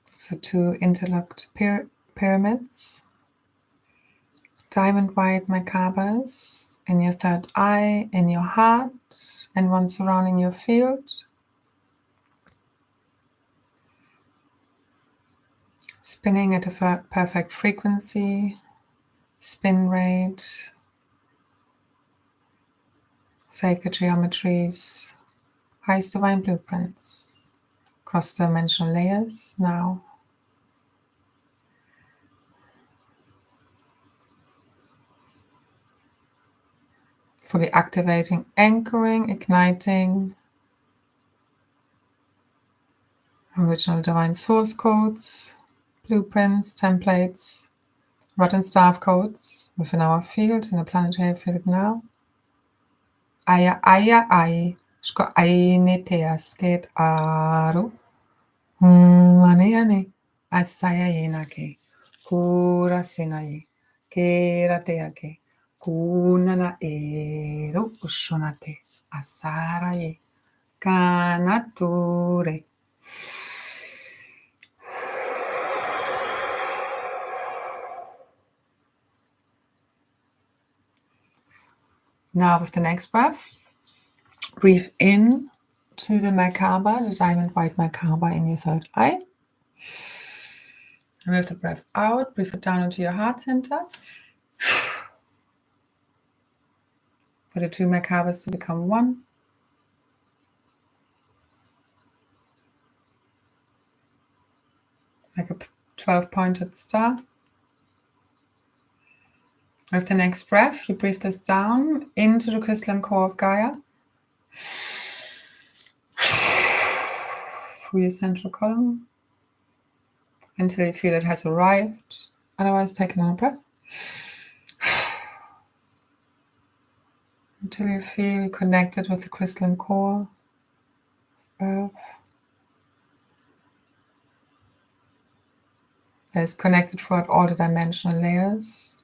so two interlocked pyramids, diamond white Merkabas in your third eye, in your heart, and one surrounding your field. Spinning at a perfect frequency, spin rate, sacred geometries, highest divine blueprints, cross-dimensional layers now. Fully activating, anchoring, igniting original divine source codes, blueprints, templates, rod and staff codes within our field, in the planetary field now. Aya aya ai, shko aine te asket aro, ane ane, asaya yenake, kura senaye, kera te ake, kunana ero ushonate, asara ye, kanature. Now with the next breath, breathe in to the Merkaba, the diamond white Merkaba in your third eye. And with the breath out, breathe it down into your heart center. For the two Merkabas to become one. Like a 12-pointed star. With the next breath, you breathe this down into the crystalline core of Gaia. Through your central column. Until you feel it has arrived. Otherwise, take another breath. Until you feel connected with the crystalline core of Earth. That is connected throughout all the dimensional layers.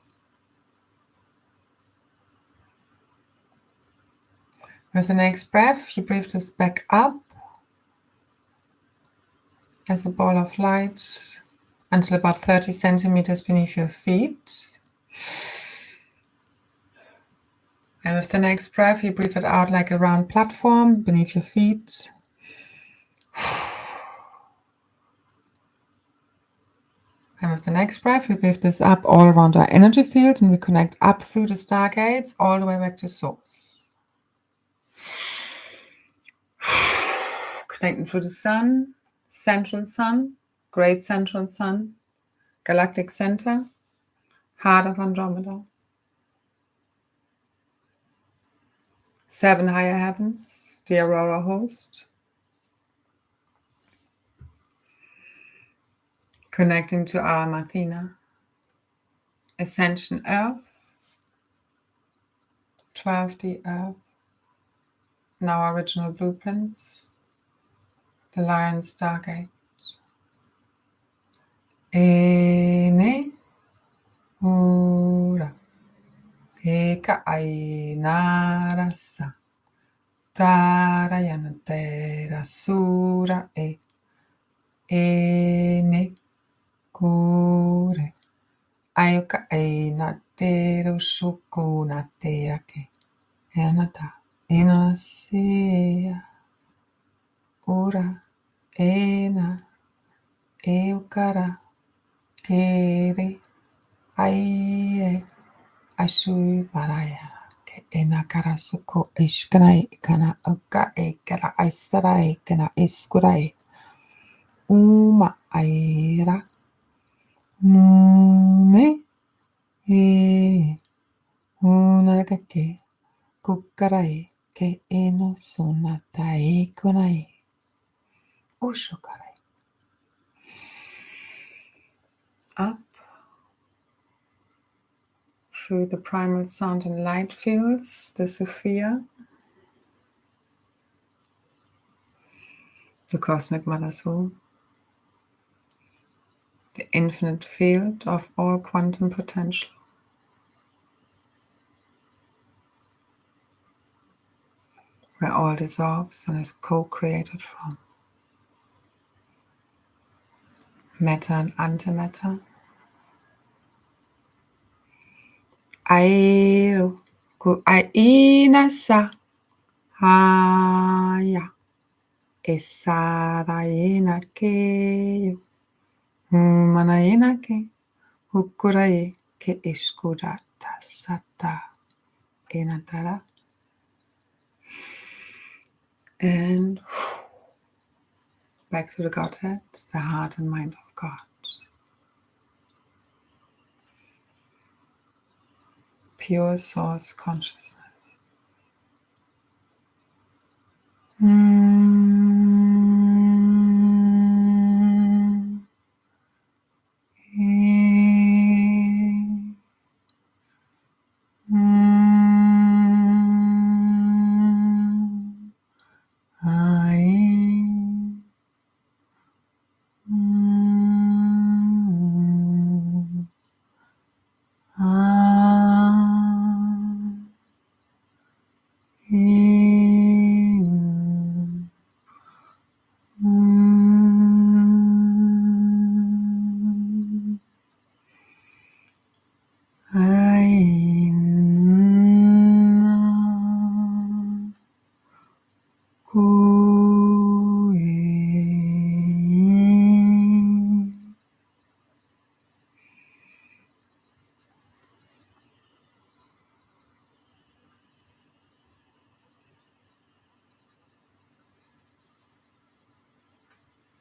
With the next breath, you breathe this back up as a ball of light until about 30 centimeters beneath your feet. And with the next breath, you breathe it out like a round platform beneath your feet. And with the next breath, we breathe this up all around our energy field and we connect up through the stargates all the way back to source. Connecting through the sun, central sun, great central sun, galactic center, heart of Andromeda. 7 higher heavens, the Aurora host. Connecting to our Athena. Ascension Earth, 12D Earth, and our original blueprints, the Lion Stargate. Ene ora eka ainarasa tarayanatera sura ene kure ayuka ainatero shukunateake enata enasia ora ena eukara kere aie ashui paraya ke enakara suko ishkanai kana uka ekara aisarai kana iskurai uma aira nune unagake kukarai ke eno sonatai kunai ushukarai. Up through the primal sound and light fields, the Sophia, the cosmic mother's womb, the infinite field of all quantum potential, where all dissolves and is co-created from matter and antimatter. Aero ku aina sa haya esara ena ke humana ena ke hukurae ke eskurata sata enatara. And back to the Godhead, the heart and mind of God. Pure source consciousness.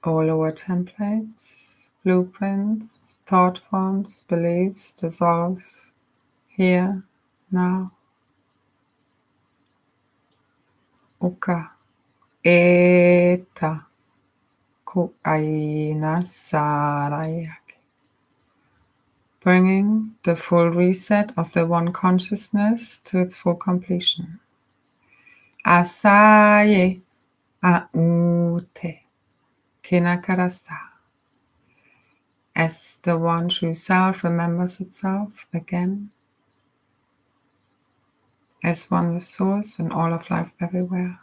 All our templates, blueprints, thought forms, beliefs dissolves here, now. Uka, eta, ku aina sarayaki. Bringing the full reset of the one consciousness to its full completion. Asaye, aute, kinakarasa. As the one true self remembers itself again, as one with source and all of life everywhere.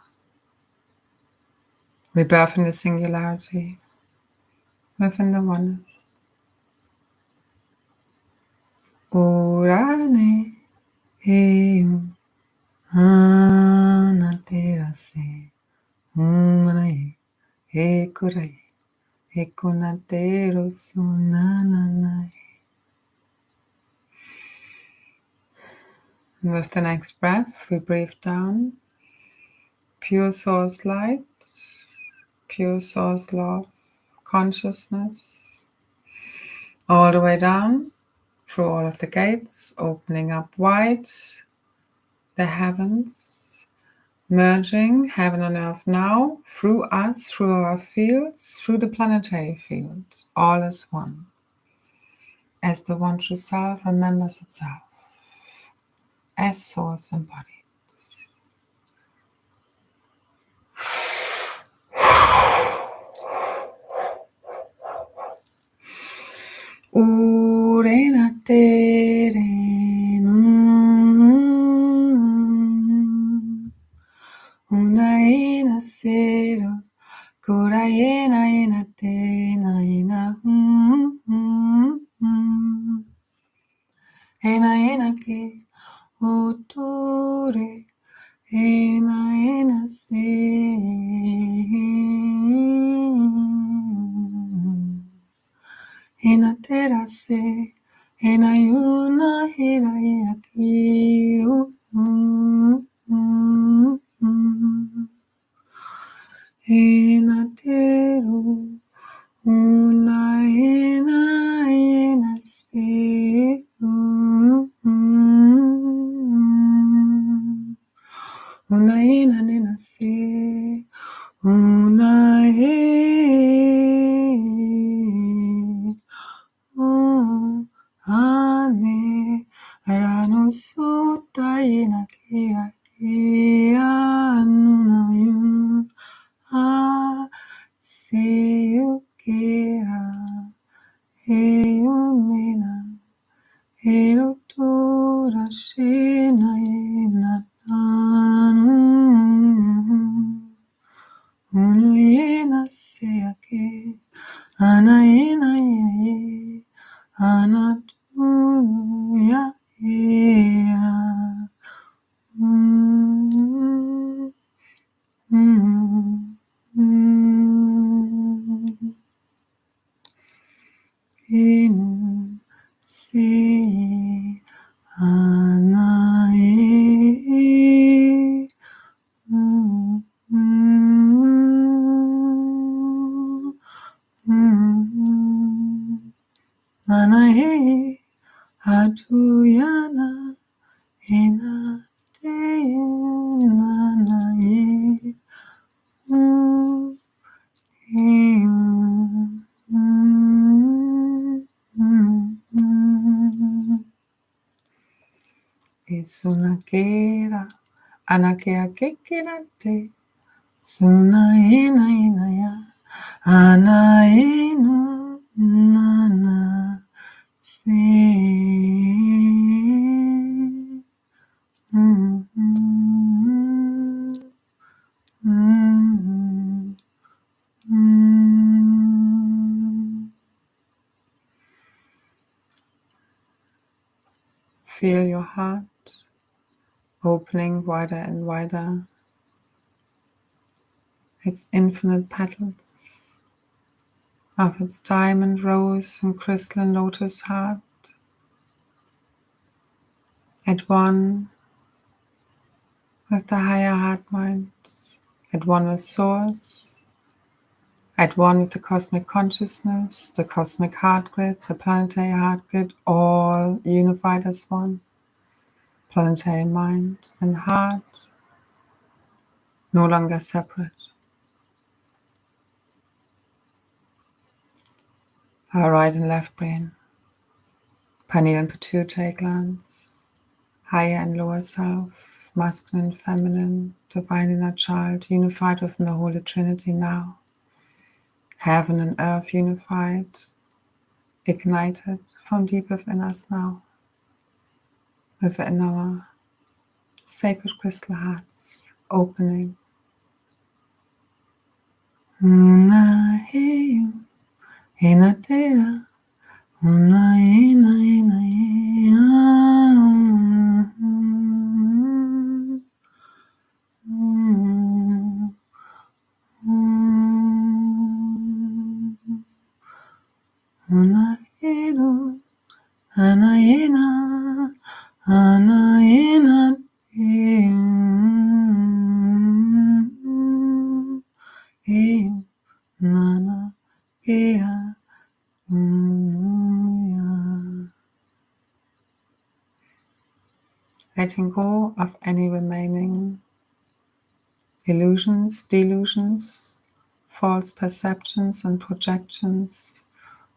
Rebirth in the singularity, within the oneness. Urane, heu, anaterase, umanae, ekurae, ekunatero sunananae. With the next breath, we breathe down pure source light, pure source love, consciousness, all the way down through all of the gates, opening up wide the heavens, merging heaven and earth now through us, through our fields, through the planetary field, all as one. As the one true self remembers itself, as source embodied. Urena terenu, unaina cero, corayena ena tena ena, ena que otore, ena se. Ena terase, ena yuna, ena yakiru. Ena teru, una ena se. Una ena se. Una ane rano sota ina kia nuna yu a se ukera eunena erotora shena ena tanu unu ena se ake ana ena ye anatunu ya ea. Inu se anae. he atuyana ina te na ye Isunakera anakea kekerate suna ina ya ana inu nana se Feel your heart opening wider and wider, its infinite petals of its diamond, rose, and crystalline lotus heart, at one with the higher heart mind, at one with Source, at one with the cosmic consciousness, the cosmic heart grid, the planetary heart grid, all unified as one. Planetary mind and heart, no longer separate. Our right and left brain, pineal and pituitary glands, higher and lower self, masculine and feminine, divine inner child, unified within the Holy Trinity now. Heaven and earth unified, ignited from deep within us now, within our sacred crystal hearts, opening. Una heyu, inatera, una ina una inu, ana ina nana pia letting go of any remaining illusions, delusions, false perceptions and projections,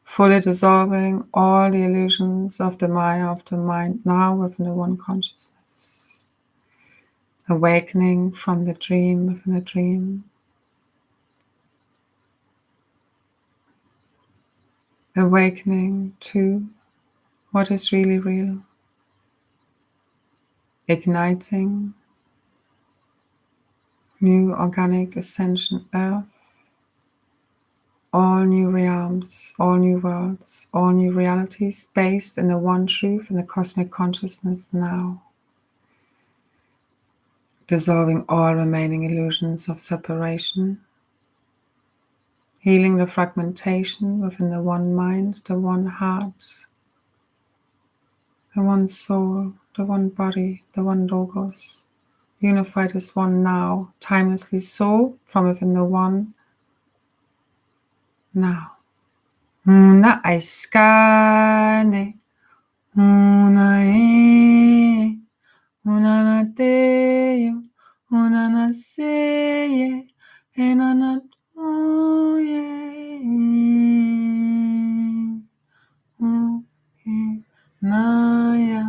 fully dissolving all the illusions of the Maya of the mind now within the one consciousness. Awakening from the dream within a dream. Awakening to what is really real. Igniting new organic ascension earth. All new realms, all new worlds, all new realities based in the one truth in the cosmic consciousness now. Dissolving all remaining illusions of separation. Healing the fragmentation within the one mind, the one heart, the one soul, the one body, the one logos. Unified as one now, timelessly so, from within the one now. Una aiskane, una una nateo, una naseye, enanatuye, naya,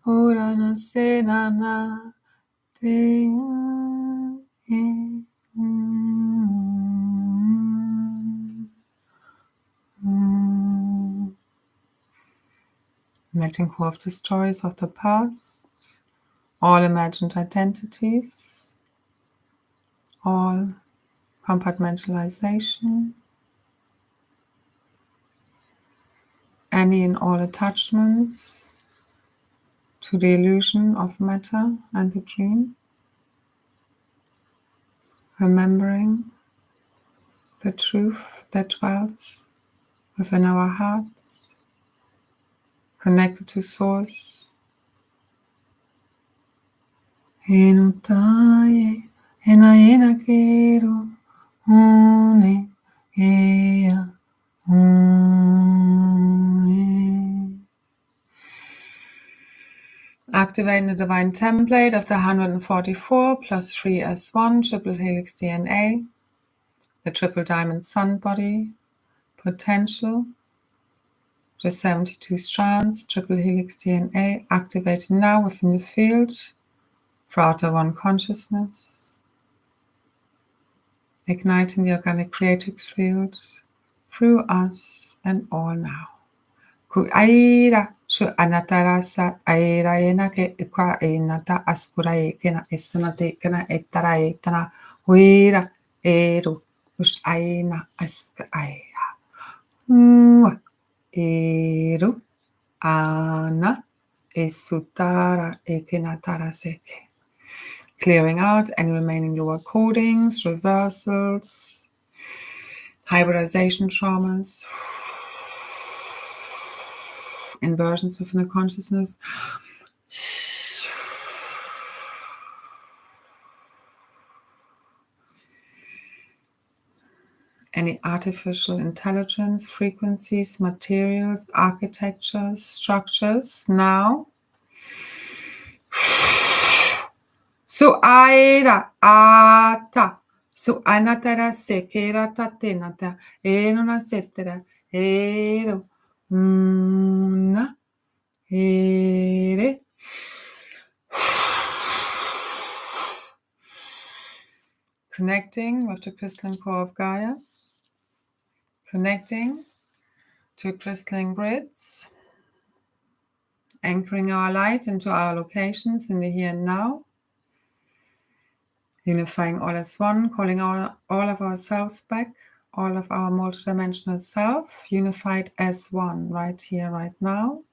ora nasena na te. Letting go of the stories of the past, all imagined identities, all compartmentalization, any and all attachments to the illusion of matter and the dream, remembering the truth that dwells within our hearts, connected to Source. Enutaye, ena kero, one, ea, one. Activating the divine template of the 144 plus 3s1 triple helix DNA, the triple diamond sun body, potential, the 72 strands, triple helix DNA, activated now within the field for outer one consciousness, igniting the organic creatrix field through us and all now. Ku aira su anatarasa aira ena ke ikwa enata askura ekena esana tekena etara etana huira eru us aina aska aira eru ana esutara ekenatara seke. Clearing out any remaining lower codings, reversals, hybridization traumas, inversions within the consciousness. Any artificial intelligence, frequencies, materials, architectures, structures, now. Su aira ata, su anatara sekera tatenata, enona setera, ero, una, ere. Connecting with the crystalline core of Gaia, connecting to crystalline grids, anchoring our light into our locations in the here and now, unifying all as one, calling all of ourselves back, all of our multidimensional self, unified as one, right here, right now.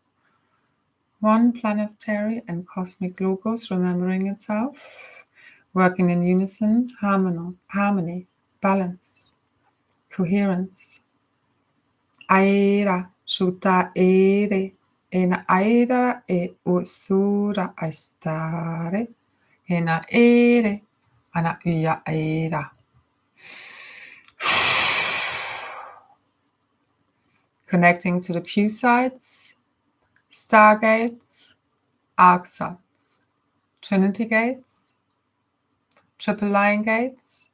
One planetary and cosmic logos remembering itself, working in unison, harmony, balance, coherence. Aira, shuta ere, ena aira e usura astare, ena ere, ana iya aira. Connecting to the Q sites, stargates, arc sites, trinity gates, triple line gates,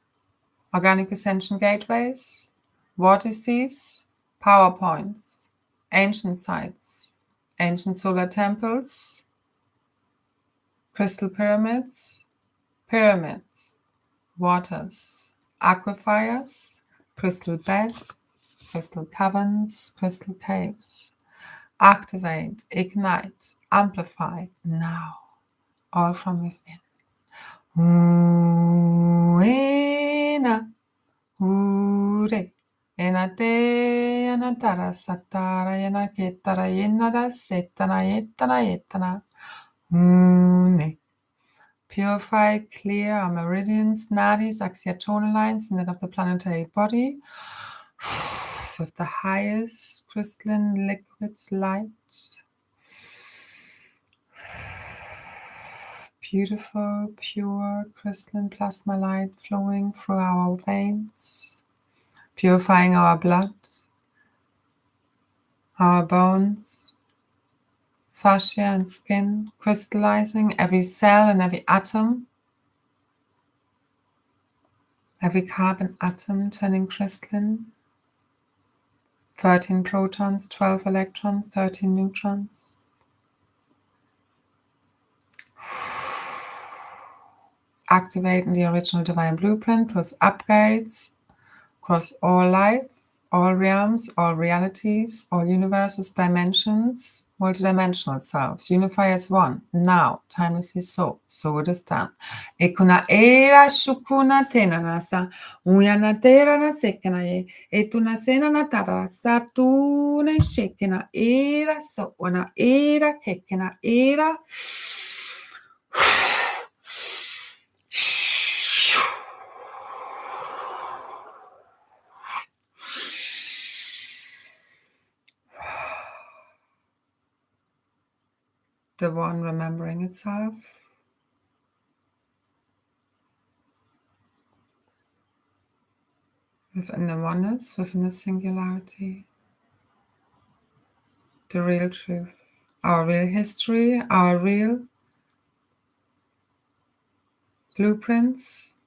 organic ascension gateways, vortices, power points, ancient sites, ancient solar temples, crystal pyramids, waters, aquifers, crystal beds, crystal caverns, crystal caves. Activate, ignite, amplify now, all from within. Uena, ure, enate, anatara, satara, enaketara, yenada, setana, yetana, une. Purify, clear our meridians, nadis, axial tonal lines in that of the planetary body with the highest crystalline liquid light. Beautiful, pure crystalline plasma light flowing through our veins, purifying our blood, our bones, fascia and skin, crystallizing every cell and every atom, every carbon atom turning crystalline. 13 protons, 12 electrons, 13 neutrons. Activating the original divine blueprint plus upgrades across all life, all realms, all realities, all universes, dimensions, multidimensional selves. Unify as one, now, timelessly so it is done. Ekuna era shukuna tena nasa, uyana tera na sekena ye, etuna sena na tara satune shekena era so, wana era kekena era. The one remembering itself, within the oneness, within the singularity, the real truth, our real history, our real blueprints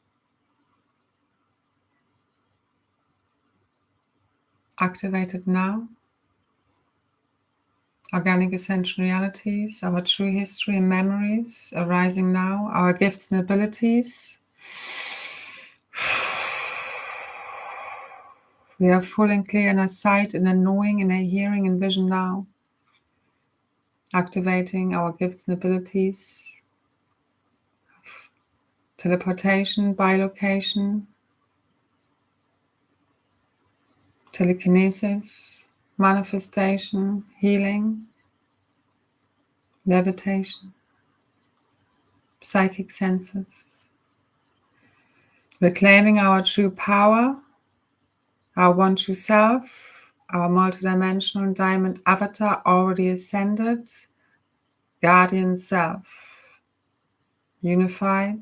activated now. Organic essential realities, our true history and memories arising now, our gifts and abilities. We are full and clear in our sight, in our knowing, in our hearing and vision now. Activating our gifts and abilities. Teleportation, bilocation, telekinesis, manifestation, healing, levitation, psychic senses. Reclaiming our true power, our one true self, our multidimensional diamond avatar already ascended, guardian self, unified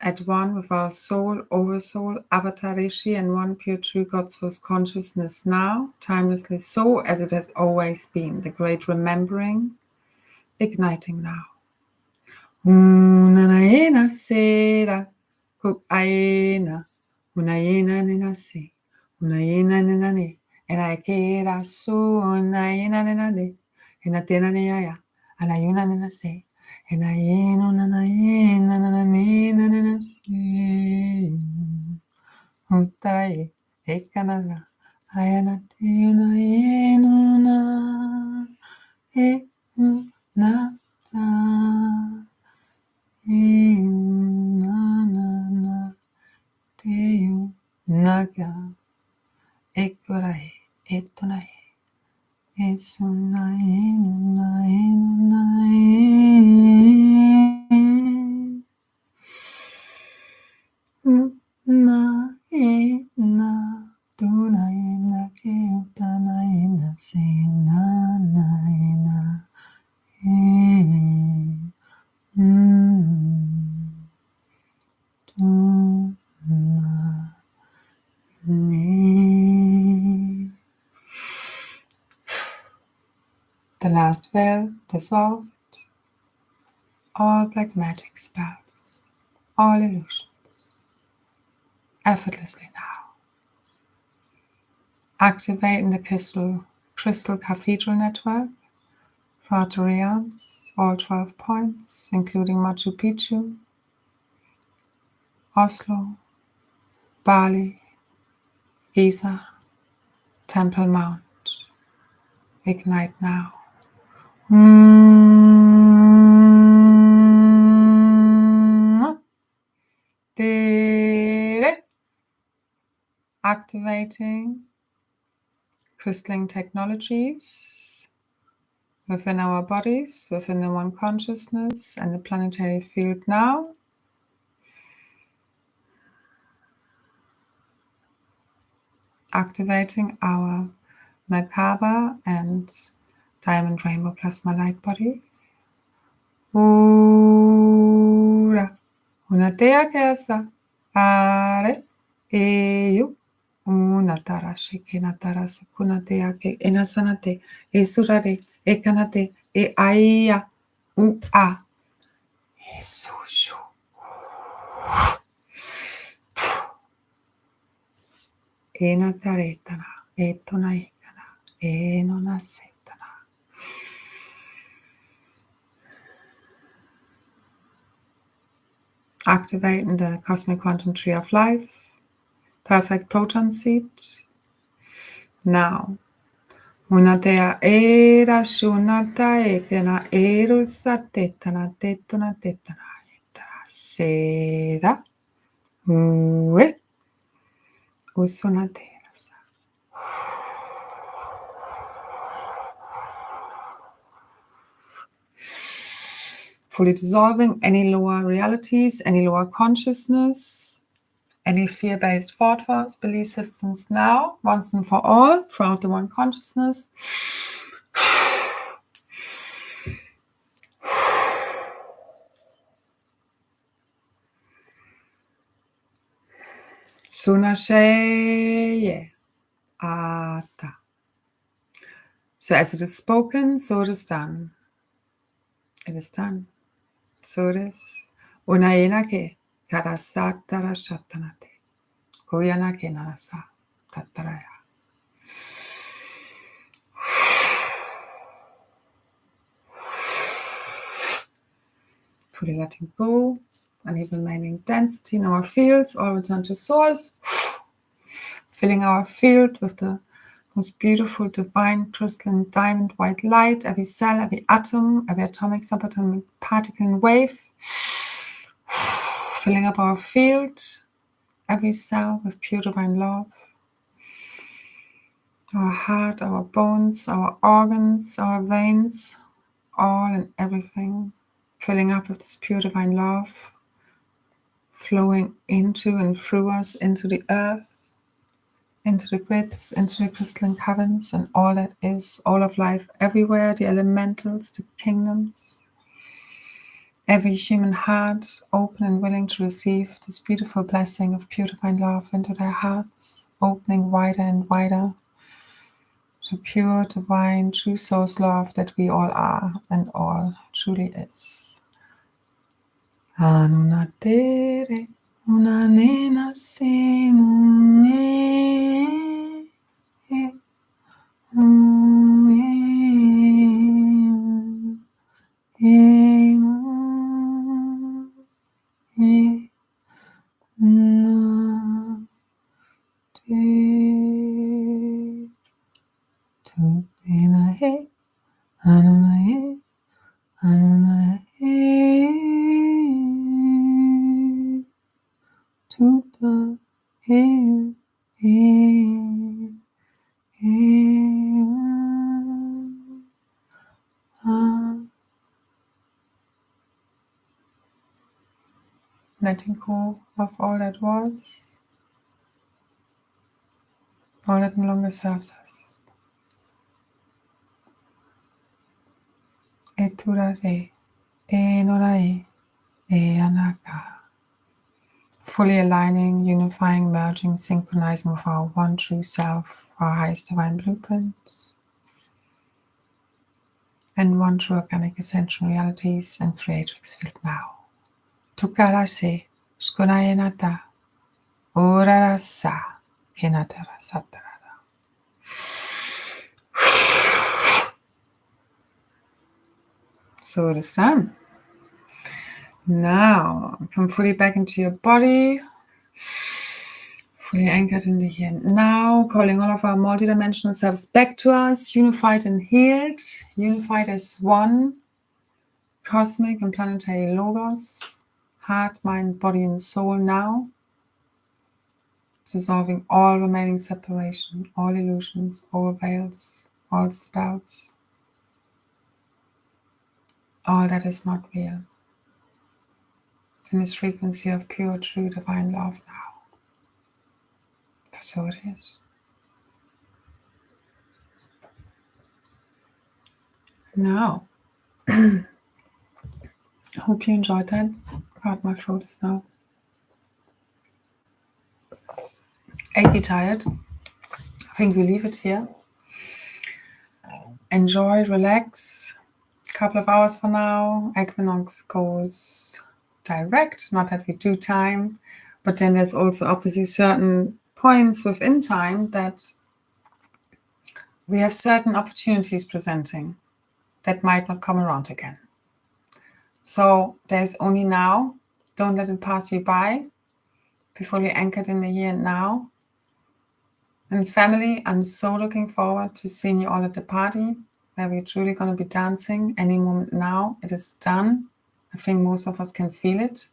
at one with our soul, oversoul, avatar rishi, and one pure true God source consciousness now, timelessly so as it has always been, the great remembering, igniting now. Unanaena sera, kukaena, unaena nenase, unaena nenane, enaikera su, unaena nenane, enatena neaya, anayuna nenase, enayeno nanaena nananena nenase, utaraye, ekanada, ayanate, unaeno na, na. Naga ekorae etonae esunae nunae nunae na tunae na ke utanae na se na nae na The last veil dissolved, all black magic spells, all illusions, effortlessly now. Activating the crystal cathedral network, throughout the realms, all 12 points, including Machu Picchu, Oslo, Bali, Giza, Temple Mount. Ignite now. Activating crystalline technologies within our bodies, within the one consciousness and the planetary field now. Activating our Merkaba and Diamond Rainbow Plasma Light Body. Ura, una tea kesa, are, eyu, una tara shiki natara sukuna tea ke enasanate, esurare, ekanate, e aia, a, esushu. Enataretana, etonaikana, enonasetana. Activating the cosmic quantum tree of life, perfect proton seed. Now, unatea era shunata ekena erusa tetana tetana tetana etara sera ue usunatera. Fully dissolving any lower realities, any lower consciousness, any fear-based thoughts, belief systems now, once and for all, throughout the one consciousness. Sunasheye ata. So as it is spoken, so it is done. It is done. So it is. Unaena ke. Karasatara shatanate. Koyana kenarasa. Tataraya. Fully letting go. Any remaining density in our fields. All return to source. Filling our field with the most beautiful, divine, crystalline, diamond white light. Every cell, every atom, every atomic, subatomic particle and wave. Filling up our field. Every cell with pure divine love. Our heart, our bones, our organs, our veins, all and everything, filling up with this pure divine love, flowing into and through us, into the earth, into the grids, into the crystalline caverns, and all that is, all of life everywhere, the elementals, the kingdoms. Every human heart open and willing to receive this beautiful blessing of pure divine love into their hearts, opening wider and wider to pure, divine, true source love that we all are and all truly is. Anunatere, unanena senu, letting go of all that was, all that no longer serves us. Eturare, enorae, anaka. Fully aligning, unifying, merging, synchronizing with our one true self, our highest divine blueprint, and one true organic ascension realities and creatrix field now. Tukarase, skunayenata, orarasa, kenatara satarara. So it is done. Now, come fully back into your body, fully anchored in the here and now, calling all of our multidimensional selves back to us, unified and healed, unified as one, cosmic and planetary logos, heart, mind, body, and soul now, dissolving all remaining separation, all illusions, all veils, all spells, all that is not real, in this frequency of pure, true, divine love now. So it is. Now, I hope you enjoyed that. God, my throat is now achy tired. I think we leave it here. Enjoy, relax. A couple of hours for now. Equinox goes direct, not that we do time, but then there's also obviously certain points within time that we have certain opportunities presenting that might not come around again. So there's only now. Don't let it pass you by. Be fully anchored in the here and now. And family, I'm so looking forward to seeing you all at the party where we're truly going to be dancing any moment now. It is done. I think most of us can feel it.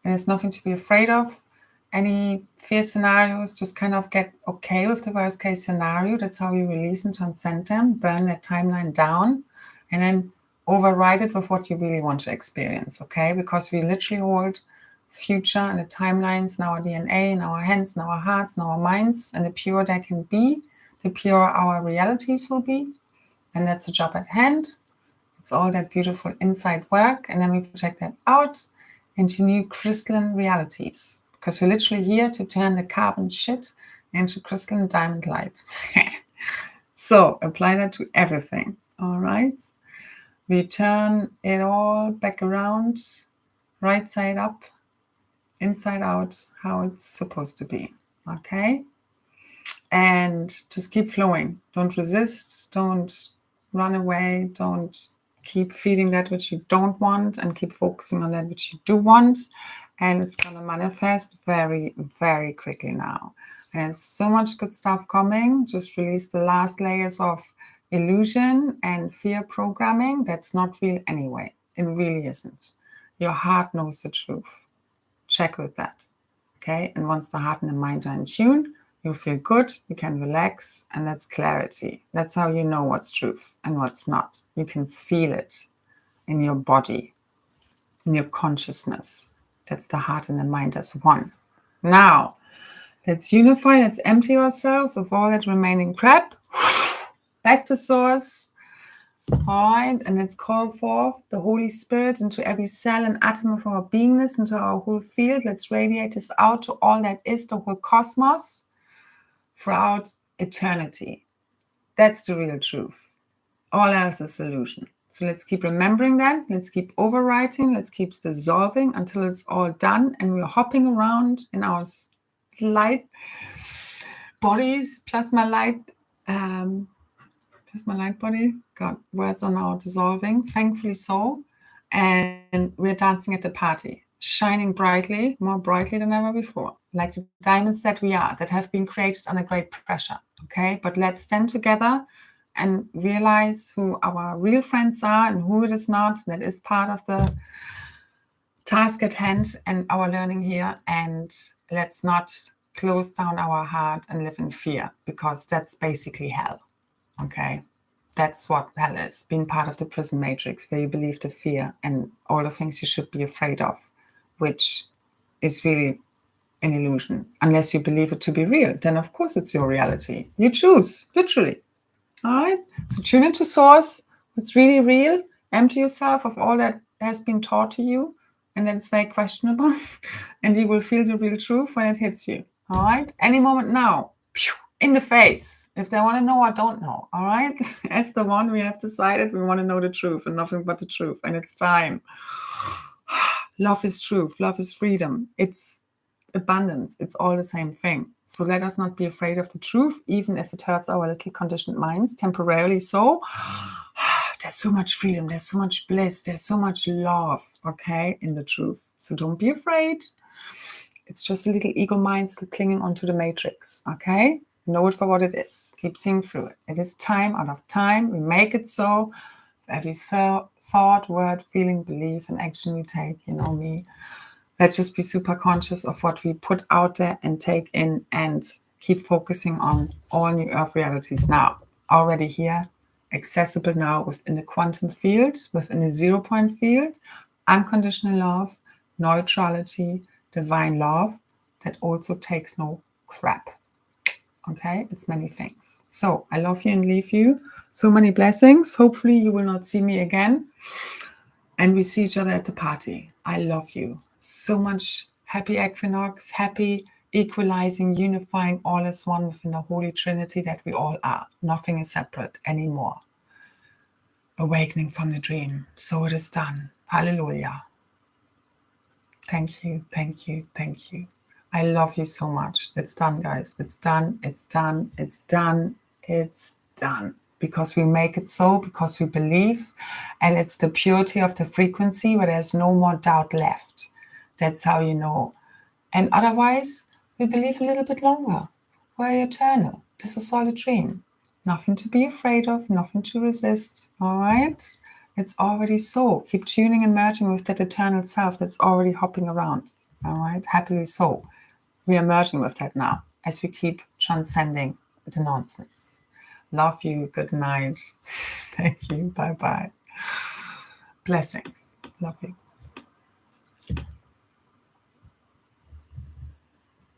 And there's nothing to be afraid of. Any fear scenarios, just kind of get okay with the worst case scenario. That's how you release and transcend them, burn that timeline down, and then override it with what you really want to experience, okay? Because we literally hold future and the timelines in our DNA, in our hands, in our hearts, in our minds, and the purer they can be, the purer our realities will be. And that's the job at hand. It's all that beautiful inside work, and then we project that out into new crystalline realities. Because we're literally here to turn the carbon shit into crystalline diamond light. So apply that to everything, all right? We turn it all back around, right side up, inside out, how it's supposed to be. Okay? And just keep flowing. Don't resist. Don't run away. Don't keep feeding that which you don't want, and keep focusing on that which you do want. And it's going to manifest very, very quickly now. And there's so much good stuff coming. Just release the last layers of illusion and fear programming. That's not real anyway. It really isn't. Your heart knows the truth. Check with that. Okay? And once the heart and the mind are in tune, you feel good, you can relax, and that's clarity. That's how you know what's truth and what's not. You can feel it in your body, in your consciousness. That's the heart and the mind as one. Now, let's unify, let's empty ourselves of all that remaining crap. Back to source. All right, and let's call forth the Holy Spirit into every cell and atom of our beingness, into our whole field. Let's radiate this out to all that is, the whole cosmos, throughout eternity. That's the real truth. All else is illusion. So let's keep remembering that. Let's keep overwriting. Let's keep dissolving until it's all done and we're hopping around in our light bodies, plasma light body. God, words are now dissolving. Thankfully so. And we're dancing at the party, shining brightly, more brightly than ever before, like the diamonds that we are, that have been created under great pressure. Okay, but let's stand together and realize who our real friends are and who it is not. That is part of the task at hand and our learning here. And let's not close down our heart and live in fear, because that's basically hell. Okay, that's what hell is, being part of the prison matrix where you believe the fear and all the things you should be afraid of, which is really an illusion. Unless you believe it to be real, then of course it's your reality. You choose, literally. All right, so tune into source, what's really real, empty yourself of all that has been taught to you and that it's very questionable, and you will feel the real truth when it hits you. All right, any moment now, in the face. If they want to know or don't know, all right? As the one, we have decided we want to know the truth and nothing but the truth. And it's time. Love is truth. Love is freedom. It's abundance. It's all the same thing. So let us not be afraid of the truth, even if it hurts our little conditioned minds temporarily. So there's so much freedom. There's so much bliss. There's so much love, okay, in the truth. So don't be afraid. It's just a little ego mind still clinging onto the matrix, okay? Know it for what it is. Keep seeing through it. It is time out of time. We make it so. For every thought, word, feeling, belief, and action we take, you know me. Let's just be super conscious of what we put out there and take in, and keep focusing on all new earth realities now. Already here, accessible now within the quantum field, within the 0 point field, unconditional love, neutrality, divine love that also takes no crap. Okay, it's many things. So I love you and leave you. So many blessings. Hopefully you will not see me again. And we see each other at the party. I love you. So much. Happy Equinox. Happy equalizing, unifying all as one within the Holy Trinity that we all are. Nothing is separate anymore. Awakening from the dream. So it is done. Hallelujah. Thank you. Thank you. Thank you. I love you so much. It's done, guys. It's done. It's done. It's done. It's done. Because we make it so, because we believe, and it's the purity of the frequency where there's no more doubt left. That's how you know. And otherwise, we believe a little bit longer. We're eternal. This is all a dream. Nothing to be afraid of, nothing to resist. All right? It's already so. Keep tuning and merging with that eternal self that's already hopping around. All right? Happily so. We are merging with that now as we keep transcending the nonsense. Love you. Good night. Thank you. Bye-bye. Blessings. Love you.